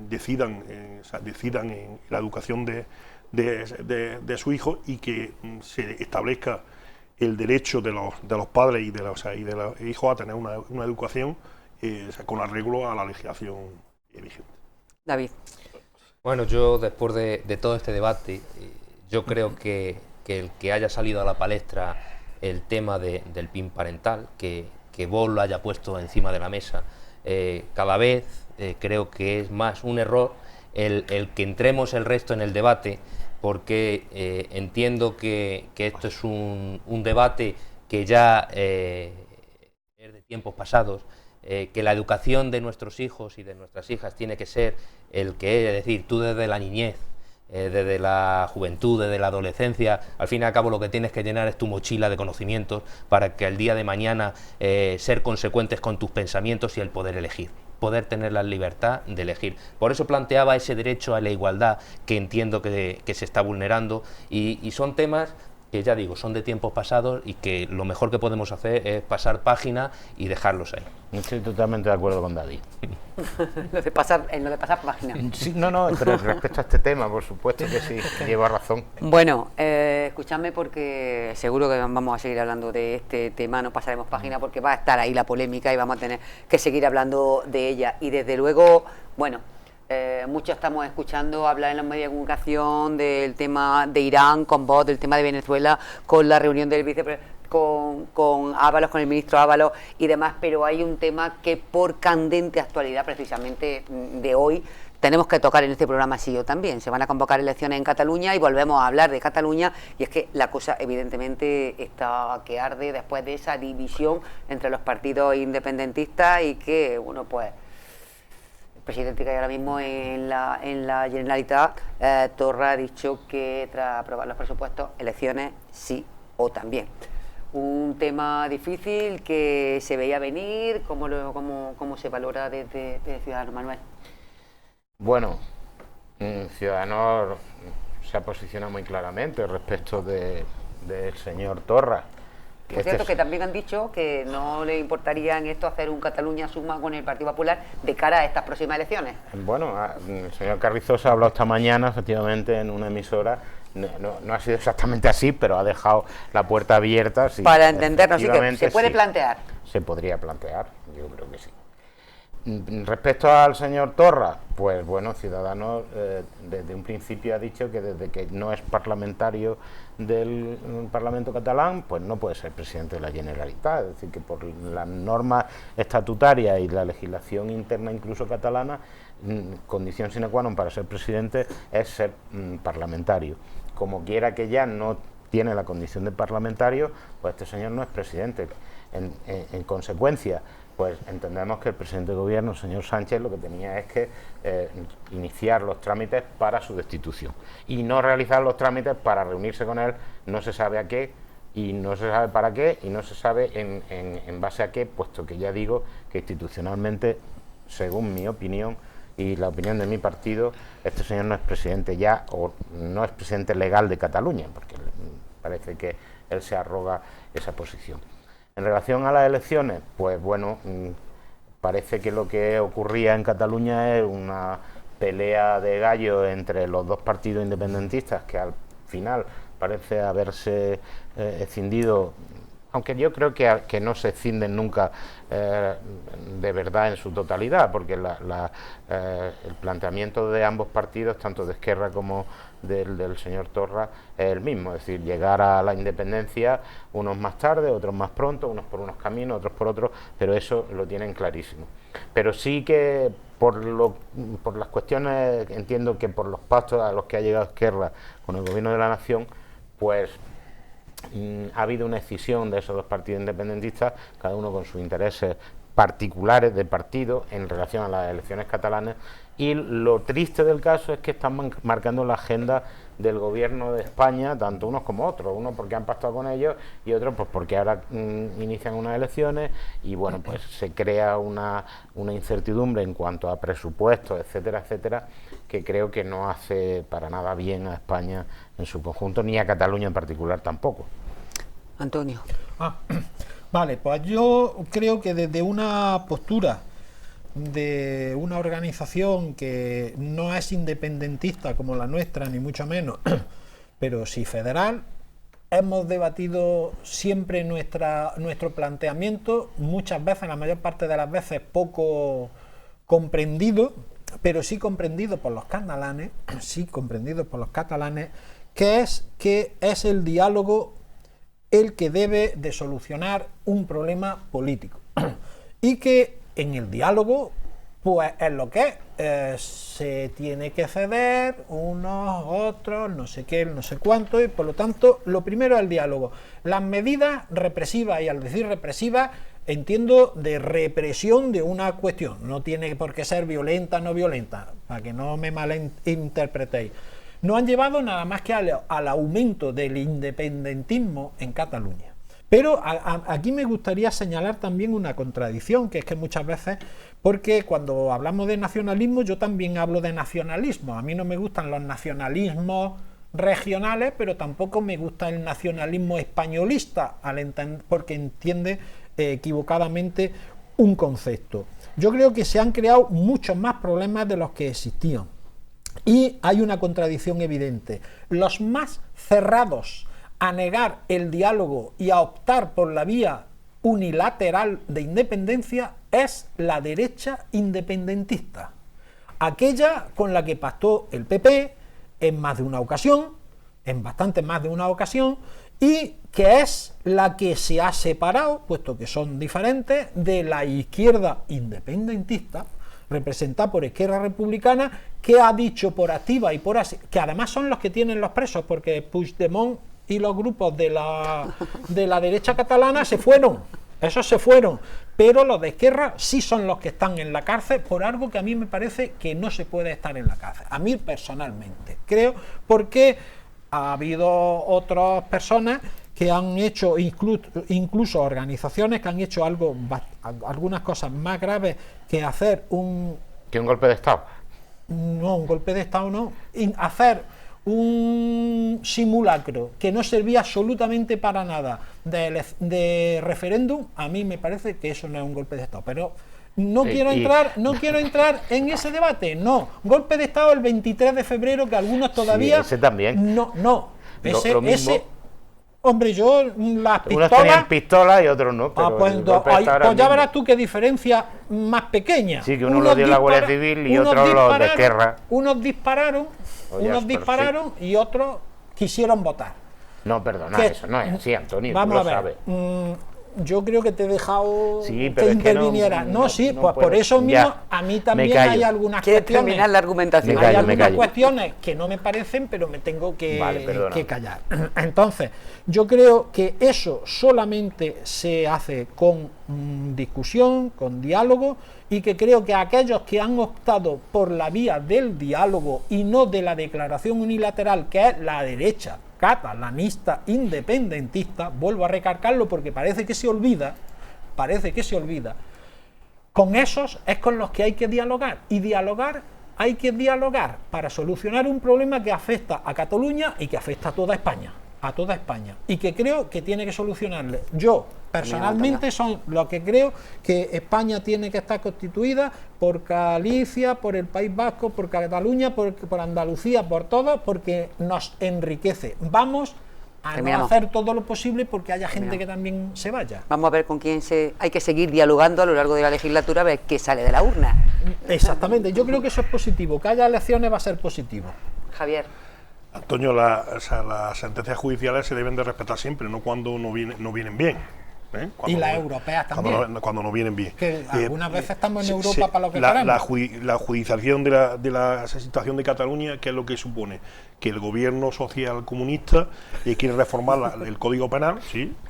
decidan en la educación de su hijo y que se establezca el derecho de los padres y de los hijos a tener una educación con arreglo a la legislación vigente. David. Bueno, yo después de todo este debate, yo creo que el que haya salido a la palestra el tema del PIN parental, que Vox lo haya puesto encima de la mesa. Cada vez creo que es más un error el que entremos el resto en el debate, porque entiendo que esto es un debate que ya es de tiempos pasados, que la educación de nuestros hijos y de nuestras hijas tiene que ser el que es decir, tú desde la niñez, desde la juventud, desde la adolescencia, al fin y al cabo lo que tienes que llenar es tu mochila de conocimientos para que el día de mañana ser consecuentes con tus pensamientos y el poder elegir, poder tener la libertad de elegir. Por eso planteaba ese derecho a la igualdad que entiendo que se está vulnerando, y son temas que ya digo, son de tiempos pasados y que lo mejor que podemos hacer es pasar página y dejarlos ahí. Estoy totalmente de acuerdo con David. lo de pasar página. Sí, no, pero respecto a este tema, por supuesto que sí, lleva razón. Bueno, escuchadme, porque seguro que vamos a seguir hablando de este tema, no pasaremos página porque va a estar ahí la polémica y vamos a tener que seguir hablando de ella. Y desde luego, bueno, muchos estamos escuchando hablar en los medios de comunicación del tema de Irán con Vox, del tema de Venezuela con la reunión del con Ábalos, con el ministro Ábalos y demás, pero hay un tema que por candente actualidad precisamente de hoy tenemos que tocar en este programa sí o también. Se van a convocar elecciones en Cataluña y volvemos a hablar de Cataluña, y es que la cosa evidentemente está que arde después de esa división entre los partidos independentistas, y que, bueno, pues el presidente que hay ahora mismo en la Generalitat, Torra, ha dicho que tras aprobar los presupuestos, elecciones sí o también. Un tema difícil que se veía venir. ¿Cómo se valora desde Ciudadanos, Manuel? Bueno, Ciudadanos se ha posicionado muy claramente respecto del señor Torra. Por cierto, que también han dicho que no le importaría en esto hacer un Cataluña suma con el Partido Popular de cara a estas próximas elecciones. Bueno, el señor Carrizosa ha hablado esta mañana, efectivamente, en una emisora. No ha sido exactamente así, pero ha dejado la puerta abierta. Sí, para entendernos, sí, que se puede plantear. Se podría plantear, yo creo que sí. Respecto al señor Torra, pues bueno, Ciudadanos desde un principio ha dicho que desde que no es parlamentario del Parlamento catalán, pues no puede ser presidente de la Generalitat. Es decir, que por las normas estatutarias y la legislación interna incluso catalana, condición sine qua non para ser presidente es ser parlamentario. Como quiera que ya no tiene la condición de parlamentario, pues este señor no es presidente. En consecuencia, pues entendemos que el presidente de gobierno, el señor Sánchez, lo que tenía es que iniciar los trámites para su destitución y no realizar los trámites para reunirse con él, no se sabe a qué y no se sabe para qué y no se sabe en base a qué, puesto que ya digo que institucionalmente, según mi opinión y la opinión de mi partido, este señor no es presidente ya, o no es presidente legal de Cataluña, porque parece que él se arroga esa posición. En relación a las elecciones, pues bueno, parece que lo que ocurría en Cataluña es una pelea de gallos entre los dos partidos independentistas, que al final parece haberse escindido, aunque yo creo que no se escinden nunca de verdad en su totalidad, porque el planteamiento de ambos partidos, tanto de Esquerra como del señor Torra, es el mismo, es decir, llegar a la independencia, unos más tarde, otros más pronto, unos por unos caminos, otros por otros, pero eso lo tienen clarísimo. Pero sí que por las cuestiones, entiendo que por los pactos a los que ha llegado Esquerra con el Gobierno de la Nación, pues ha habido una escisión de esos dos partidos independentistas, cada uno con sus intereses particulares de partido en relación a las elecciones catalanas, y lo triste del caso es que están marcando la agenda del gobierno de España, tanto unos como otros, unos porque han pactado con ellos y otros pues porque ahora inician unas elecciones y bueno, pues se crea una incertidumbre en cuanto a presupuestos, etcétera, etcétera, que creo que no hace para nada bien a España en su conjunto, ni a Cataluña en particular tampoco. Antonio. Vale, pues yo creo que desde una postura de una organización que no es independentista como la nuestra, ni mucho menos, pero sí federal, hemos debatido siempre nuestro planteamiento, muchas veces, la mayor parte de las veces, poco comprendido, pero sí comprendido por los catalanes, que es el diálogo el que debe de solucionar un problema político y que en el diálogo pues es lo que es, se tiene que ceder unos, otros, no sé qué, no sé cuánto, y por lo tanto lo primero es el diálogo. Las medidas represivas, y al decir represivas entiendo de represión de una cuestión, no tiene por qué ser violenta, no violenta, para que no me malinterpretéis, no han llevado nada más que al aumento del independentismo en Cataluña. Pero aquí me gustaría señalar también una contradicción, que es que muchas veces, porque cuando hablamos de nacionalismo, yo también hablo de nacionalismo. A mí no me gustan los nacionalismos regionales, pero tampoco me gusta el nacionalismo españolista, porque entiende equivocadamente un concepto. Yo creo que se han creado muchos más problemas de los que existían. Y hay una contradicción evidente. Los más cerrados a negar el diálogo y a optar por la vía unilateral de independencia es la derecha independentista, aquella con la que pactó el PP en más de una ocasión, en bastante más de una ocasión, y que es la que se ha separado, puesto que son diferentes, de la izquierda independentista, representada por Esquerra Republicana, que ha dicho por activa y por así, que además son los que tienen los presos, porque Puigdemont y los grupos de la derecha catalana se fueron, esos se fueron, pero los de Esquerra sí son los que están en la cárcel por algo que a mí me parece que no se puede estar en la cárcel, a mí personalmente, creo, porque ha habido otras personas que han hecho, incluso organizaciones que han hecho algunas cosas más graves que hacer ¿Que un golpe de Estado? No, un golpe de Estado no, hacer un simulacro que no servía absolutamente para nada de referéndum. A mí me parece que eso no es un golpe de Estado, pero no quiero entrar en ese debate. No, golpe de Estado el 23 de febrero, que algunos todavía... Sí, ese también. No, lo mismo. Hombre, yo las pistolas... Unos tenían pistolas y otros no, pero pues ya verás tú qué diferencia más pequeña. Sí, que uno lo dio la Guardia Civil y otros los de Esquerra. Unos dispararon y otros quisieron votar. No, perdona, eso no es así, Antonio, vamos tú lo a ver, sabes. Yo creo que te he dejado sí, que interviniera. Pues por eso mismo a mí también hay algunas cuestiones. Terminar la argumentación. Hay algunas cuestiones que no me parecen, pero me tengo que callar. Entonces, yo creo que eso solamente se hace con discusión, con diálogo, y que creo que aquellos que han optado por la vía del diálogo y no de la declaración unilateral, que es la derecha catalanista independentista, vuelvo a recalcarlo porque parece que se olvida, con esos es con los que hay que dialogar, y hay que dialogar para solucionar un problema que afecta a Cataluña y que afecta a toda España, y que creo que tiene que solucionarle. Yo personalmente son lo que creo que España tiene que estar constituida por Galicia, por el País Vasco, por Cataluña, por Andalucía, por todo, porque nos enriquece. Vamos a no hacer todo lo posible porque haya gente que también se vaya. Vamos a ver con quién hay que seguir dialogando a lo largo de la legislatura, a ver qué sale de la urna. Exactamente, yo creo que eso es positivo, que haya elecciones va a ser positivo. Javier. Antonio, las sentencias judiciales se deben de respetar siempre, no cuando no vienen bien. Y las europeas también. Cuando no vienen bien. Que algunas veces estamos en Europa para lo que queremos. La judicialización de la situación de Cataluña, ¿qué es lo que supone? Que el gobierno social comunista quiere reformar el Código Penal,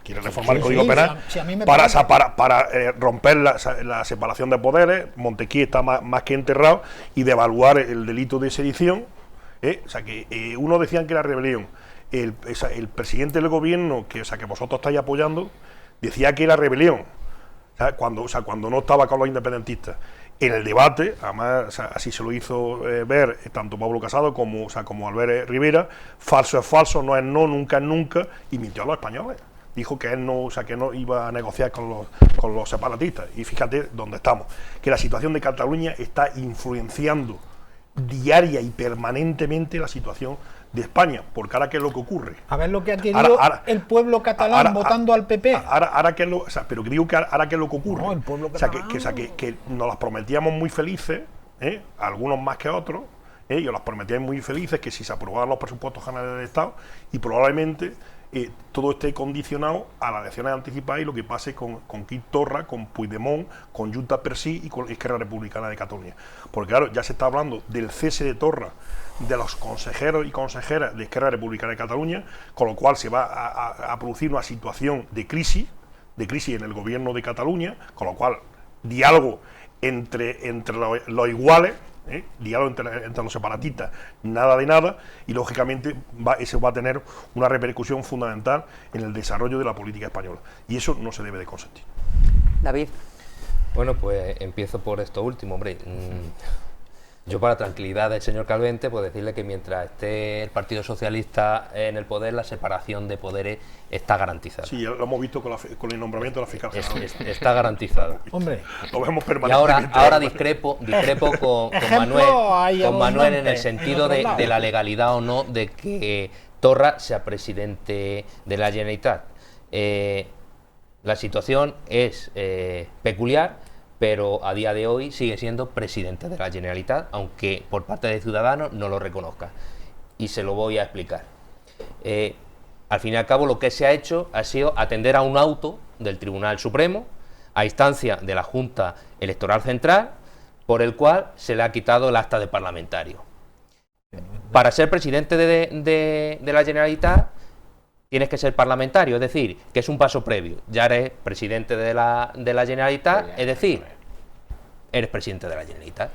quiere reformar el Código Penal para romper la separación de poderes. Montequí está más que enterrado, y devaluar el delito de sedición. O sea que unos decían que era rebelión. El presidente del gobierno, que vosotros estáis apoyando, decía que era rebelión, cuando no estaba con los independentistas. En el debate, además, así se lo hizo ver tanto Pablo Casado como Albert Rivera, falso es falso, no es no, nunca es nunca, y mintió a los españoles. Dijo que él no iba a negociar con los separatistas. Y fíjate dónde estamos, que la situación de Cataluña está influenciando diaria y permanentemente la situación de España, porque ahora qué es lo que ocurre. A ver lo que ha querido el pueblo catalán votando al PP. Pero digo que ahora qué es lo que ocurre. No, el pueblo catalán. Que nos las prometíamos muy felices, algunos más que otros, ellos las prometían muy felices, que si se aprobaban los presupuestos generales del Estado, y probablemente todo esté condicionado a las elecciones anticipadas y lo que pase con Quim Torra, con Puigdemont, con Junta per si y con Esquerra Republicana de Cataluña. Porque claro, ya se está hablando del cese de Torra, de los consejeros y consejeras de Esquerra Republicana de Cataluña, con lo cual se va a producir una situación de crisis en el gobierno de Cataluña, con lo cual diálogo entre los iguales, diálogo entre los separatistas, nada de nada, y lógicamente eso va a tener una repercusión fundamental en el desarrollo de la política española, y eso no se debe de consentir. David. Bueno, pues empiezo por esto último, hombre. Yo, para tranquilidad del señor Calvente, pues decirle que mientras esté el Partido Socialista en el poder, la separación de poderes está garantizada. Sí, lo hemos visto con el nombramiento de la fiscal general. Está garantizada. Hombre. Lo vemos Y permanentemente. ahora discrepo con Manuel en el sentido de la legalidad o no de que Torra sea presidente de la Generalitat. La situación es peculiar, pero a día de hoy sigue siendo presidente de la Generalitat, aunque por parte de Ciudadanos no lo reconozca. Y se lo voy a explicar. Al fin y al cabo, lo que se ha hecho ha sido atender a un auto del Tribunal Supremo, a instancia de la Junta Electoral Central, por el cual se le ha quitado el acta de parlamentario. Para ser presidente de la Generalitat tienes que ser parlamentario, es decir, que es un paso previo. Ya eres presidente de la Generalitat, es decir, eres presidente de la Generalitat.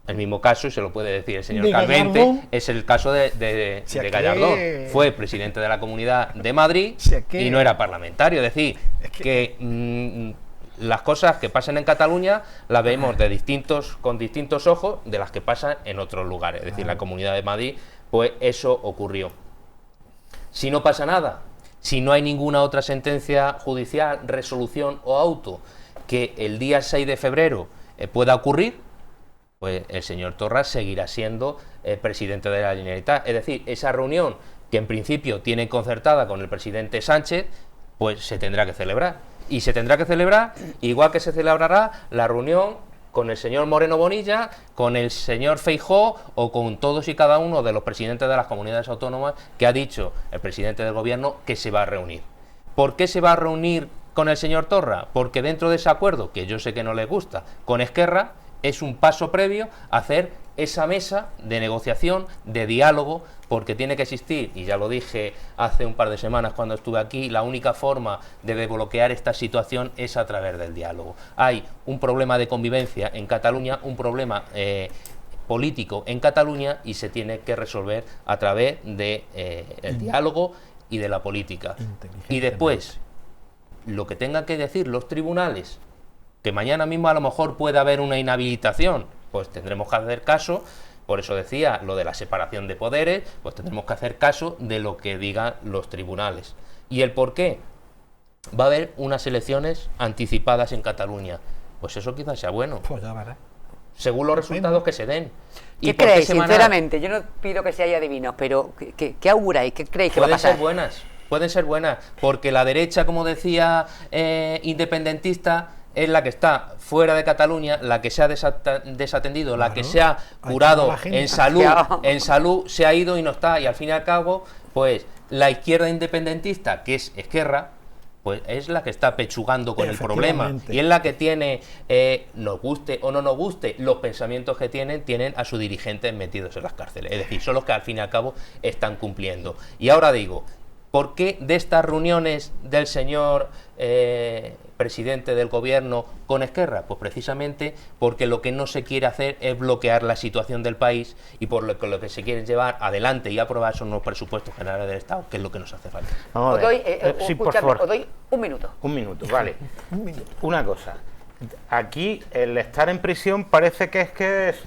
El mismo caso, y se lo puede decir el señor Calvente, es el caso de Gallardón. Fue presidente de la Comunidad de Madrid y no era parlamentario. Es decir, que las cosas que pasan en Cataluña las vemos con distintos ojos de las que pasan en otros lugares. Es decir, la Comunidad de Madrid, pues eso ocurrió. Si no pasa nada, si no hay ninguna otra sentencia judicial, resolución o auto que el día 6 de febrero pueda ocurrir, pues el señor Torra seguirá siendo presidente de la Generalitat. Es decir, esa reunión que en principio tiene concertada con el presidente Sánchez, pues se tendrá que celebrar. Y se tendrá que celebrar igual que se celebrará la reunión con el señor Moreno Bonilla, con el señor Feijóo o con todos y cada uno de los presidentes de las comunidades autónomas que ha dicho el presidente del gobierno que se va a reunir. ¿Por qué se va a reunir con el señor Torra? Porque dentro de ese acuerdo, que yo sé que no le gusta, con Esquerra, es un paso previo a hacer esa mesa de negociación, de diálogo, porque tiene que existir, y ya lo dije hace un par de semanas cuando estuve aquí, la única forma de desbloquear esta situación es a través del diálogo. Hay un problema de convivencia en Cataluña, un problema político en Cataluña, y se tiene que resolver a través de el diálogo y de la política. Y después, lo que tengan que decir los tribunales, que mañana mismo a lo mejor puede haber una inhabilitación, pues tendremos que hacer caso. Por eso decía lo de la separación de poderes, pues tendremos que hacer caso de lo que digan los tribunales. ¿Y el por qué? Va a haber unas elecciones anticipadas en Cataluña. Pues eso quizás sea bueno. Pues ya verás. Según los resultados que se den. ¿Qué creéis, sinceramente? Yo no pido que seáis adivinos, pero ¿qué auguráis? ¿Qué creéis que va a pasar? Pueden ser buenas, porque la derecha, como decía, independentista, es la que está fuera de Cataluña, la que se ha desatendido, claro, la que se ha curado en salud se ha ido y no está, y al fin y al cabo, pues la izquierda independentista, que es Esquerra, pues es la que está pechugando con el problema, y es la que tiene, nos guste o no nos guste, los pensamientos que tienen a sus dirigentes metidos en las cárceles, es decir, son los que al fin y al cabo están cumpliendo. Y ahora digo, ¿por qué de estas reuniones del señor presidente del gobierno con Esquerra? Pues precisamente porque lo que no se quiere hacer es bloquear la situación del país, y por lo que se quiere llevar adelante y aprobar son los presupuestos generales del Estado, que es lo que nos hace falta. Os doy, sí, por favor. os doy un minuto. Un minuto, vale. Una cosa, aquí el estar en prisión parece que es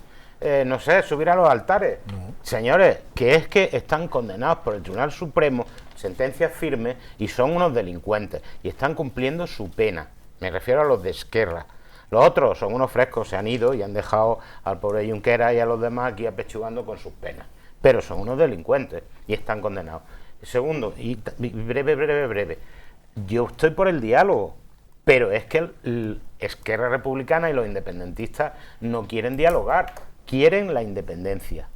no sé, subir a los altares. No. Señores, que es que están condenados por el Tribunal Supremo, sentencias firmes, y son unos delincuentes y están cumpliendo su pena. Me refiero a los de Esquerra. Los otros son unos frescos, se han ido y han dejado al pobre Junqueras y a los demás aquí apechugando con sus penas. Pero son unos delincuentes y están condenados. Segundo, y breve. Yo estoy por el diálogo, pero es que Esquerra Republicana y los independentistas no quieren dialogar, quieren la independencia.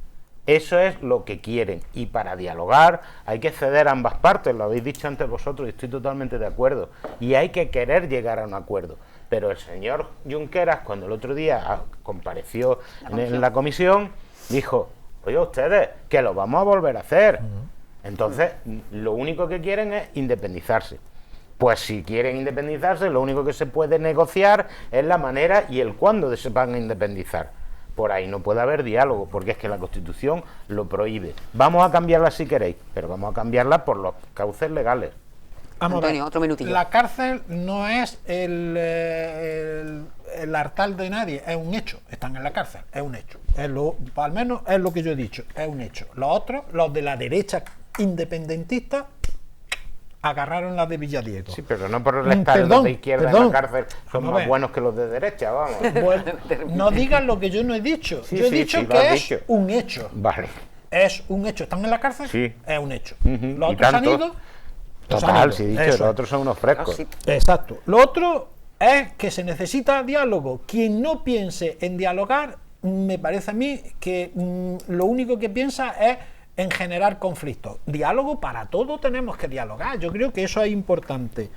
Eso es lo que quieren, y para dialogar hay que ceder a ambas partes, lo habéis dicho antes vosotros y estoy totalmente de acuerdo, y hay que querer llegar a un acuerdo. Pero el señor Junqueras, cuando el otro día compareció en la comisión, dijo: oye, ustedes, que lo vamos a volver a hacer. Entonces, lo único que quieren es independizarse. Pues si quieren independizarse, lo único que se puede negociar es la manera y el cuándo se van a independizar. Por ahí no puede haber diálogo, porque es que la Constitución lo prohíbe. Vamos a cambiarla si queréis, pero vamos a cambiarla por los cauces legales. Vamos Antonio, a ver, otro minutillo. la cárcel no es el hartal de nadie, es un hecho. Están en la cárcel, es un hecho. Al menos es lo que yo he dicho, es un hecho. Los otros, los de la derecha independentista, agarraron las de Villadiego. Sí, pero no por estar los de izquierda en la cárcel son Vamos a más ver. buenos que los de derecha, vamos. Bueno, no digan lo que yo no he dicho. Sí, yo he sí, dicho sí, lo que has es dicho. un hecho. Vale. Es un hecho. ¿Están en la cárcel? Sí. Es un hecho. Ujú, Los y otros han tanto. ido. Total, si he dicho, Eso los es. otros son unos frescos. Sí. Exacto. Lo otro es que se necesita diálogo. Quien no piense en dialogar, me parece a mí que lo único que piensa es en generar conflictos. Diálogo para todo, tenemos que dialogar. Yo creo que eso es importante.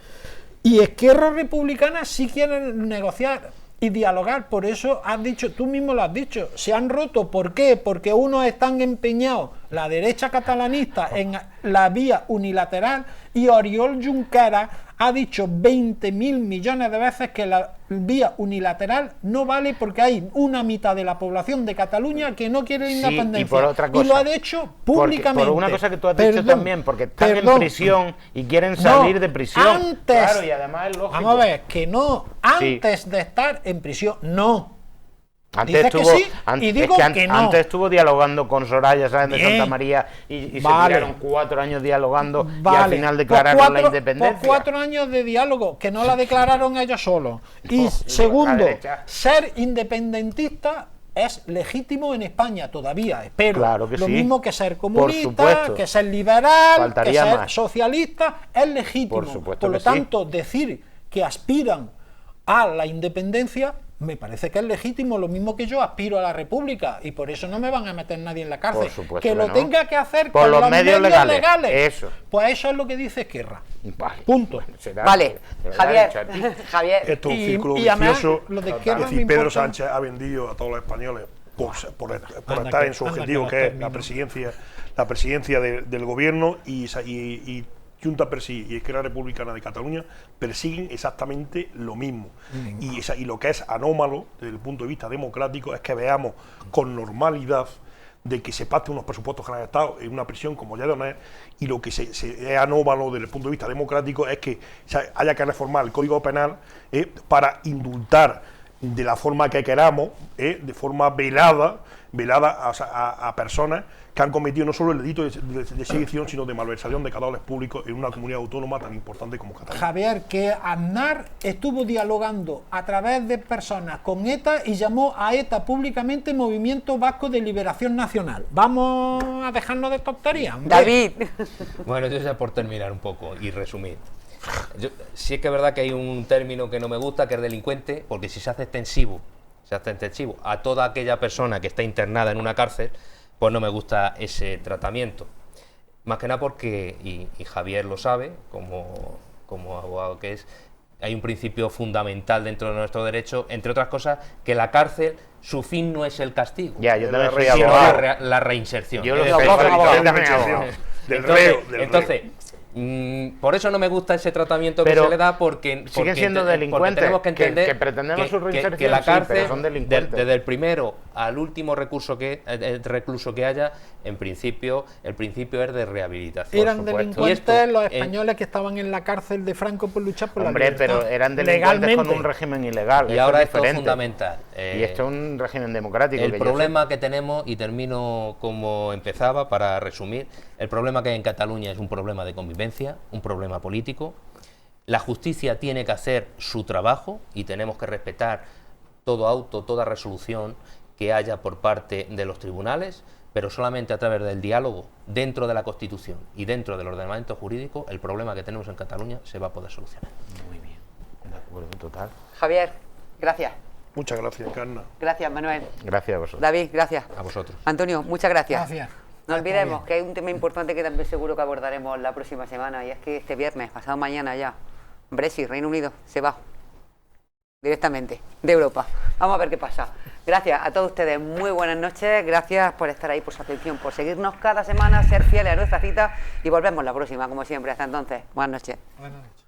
Y Esquerra Republicana sí quiere negociar y dialogar. Por eso has dicho, tú mismo lo has dicho, se han roto. ¿Por qué? Porque unos están empeñados, la derecha catalanista, en la vía unilateral, y Oriol Junqueras ha dicho 20.000 millones de veces que la vía unilateral no vale porque hay una mitad de la población de Cataluña que no quiere Sí, independencia. y por otra cosa. Y lo ha dicho públicamente. Por una cosa que tú has dicho Perdón, también, porque están en perdón. prisión y quieren salir No, de prisión. Antes, Claro, y además es lógico. vamos a ver, que no, antes de estar en prisión, no. Antes Dices que estuvo, sí, y digo es que no. Antes estuvo dialogando con Soraya Sáenz de Bien. Santa María y se Vale. tiraron 4 años dialogando y al Vale, final pues declararon la independencia. Pues 4 años de diálogo, que no la declararon ellos solos. Y No, segundo, la derecha. ser independentista es legítimo en España todavía, espero. Claro que lo sí. mismo que ser Por comunista, supuesto. que ser liberal, Faltaría que ser más. socialista, es legítimo. Por supuesto Por lo que sí. tanto, decir que aspiran a la independencia me parece que es legítimo, lo mismo que yo aspiro a la república, y por eso no me van a meter nadie en la cárcel. Por supuesto que que lo no. tenga que hacer Por con los los medios medios legales. Eso. Pues eso es lo que dice Esquerra. Vale. Punto. Será Vale, que te lo Javier, he dicho a ti. Javier, Esto es un Y- círculo y además, vicioso. lo de Es Esquerra decir, me Pedro importa. Sánchez ha vendido a todos los españoles por Anda estar que- en su anda objetivo, que que no es la termina. presidencia del gobierno, y Junta y Esquerra Republicana de Cataluña persiguen exactamente lo mismo. Y lo que es anómalo desde el punto de vista democrático es que veamos con normalidad de que se pacten unos presupuestos generales de Estado en una prisión como Lledoners, y lo que es anómalo desde el punto de vista democrático es que haya que reformar el Código Penal para indultar de la forma que queramos, de forma velada a personas que han cometido no solo el delito de sedición, sino de malversación de caudales públicos en una comunidad autónoma tan importante como Cataluña. Javier, que Aznar estuvo dialogando a través de personas con ETA y llamó a ETA públicamente Movimiento Vasco de Liberación Nacional. Vamos a dejarnos de tonterías, hombre. David. Bueno, yo ya por terminar un poco y resumir. Sí es que es verdad que hay un término que no me gusta, que es delincuente, porque si se hace extensivo a toda aquella persona que está internada en una cárcel, pues no me gusta ese tratamiento. Más que nada porque, y Javier lo sabe, como abogado que es, hay un principio fundamental dentro de nuestro derecho, entre otras cosas, que la cárcel, su fin no es el castigo, Ya, yo también soy sino abogado. la reinserción. Yo lo Es sé, decir, soy abogado. también abogado. Del entonces, reo, del entonces, por eso no me gusta ese tratamiento Pero que se le da, porque siguen siendo porque delincuentes, tenemos que entender que pretendemos su reinserción, que la sí, pero cárcel, son delincuentes. desde el primero al último recluso que haya, en principio, el principio es de rehabilitación. Eran supuesto. delincuentes Y esto, los españoles que estaban en la cárcel de Franco por luchar por Hombre, la libertad. pero eran delincuentes con Legalmente. un régimen ilegal. Y eso ahora es esto es diferente. fundamental. Y esto es un régimen democrático. El que yo problema que tenemos, y termino como empezaba para resumir, el problema que hay en Cataluña es un problema de convivencia, un problema político. La justicia tiene que hacer su trabajo y tenemos que respetar todo auto, toda resolución que haya por parte de los tribunales, pero solamente a través del diálogo dentro de la Constitución y dentro del ordenamiento jurídico, el problema que tenemos en Cataluña se va a poder solucionar. sé. Muy bien, de acuerdo, total. Javier, gracias. Muchas gracias, Encarna. Gracias, Manuel. Gracias a vosotros. David, gracias. A vosotros. Antonio, muchas gracias. Gracias. No olvidemos que hay un tema importante que también seguro que abordaremos la próxima semana, y es que este viernes, pasado mañana ya, Brexit, Reino Unido, se va directamente de Europa. Vamos a ver qué pasa. Gracias a todos ustedes, muy buenas noches, gracias por estar ahí, por su atención, por seguirnos cada semana, ser fieles a nuestra cita, y volvemos la próxima, como siempre. Hasta entonces, buenas noches. Buenas noches.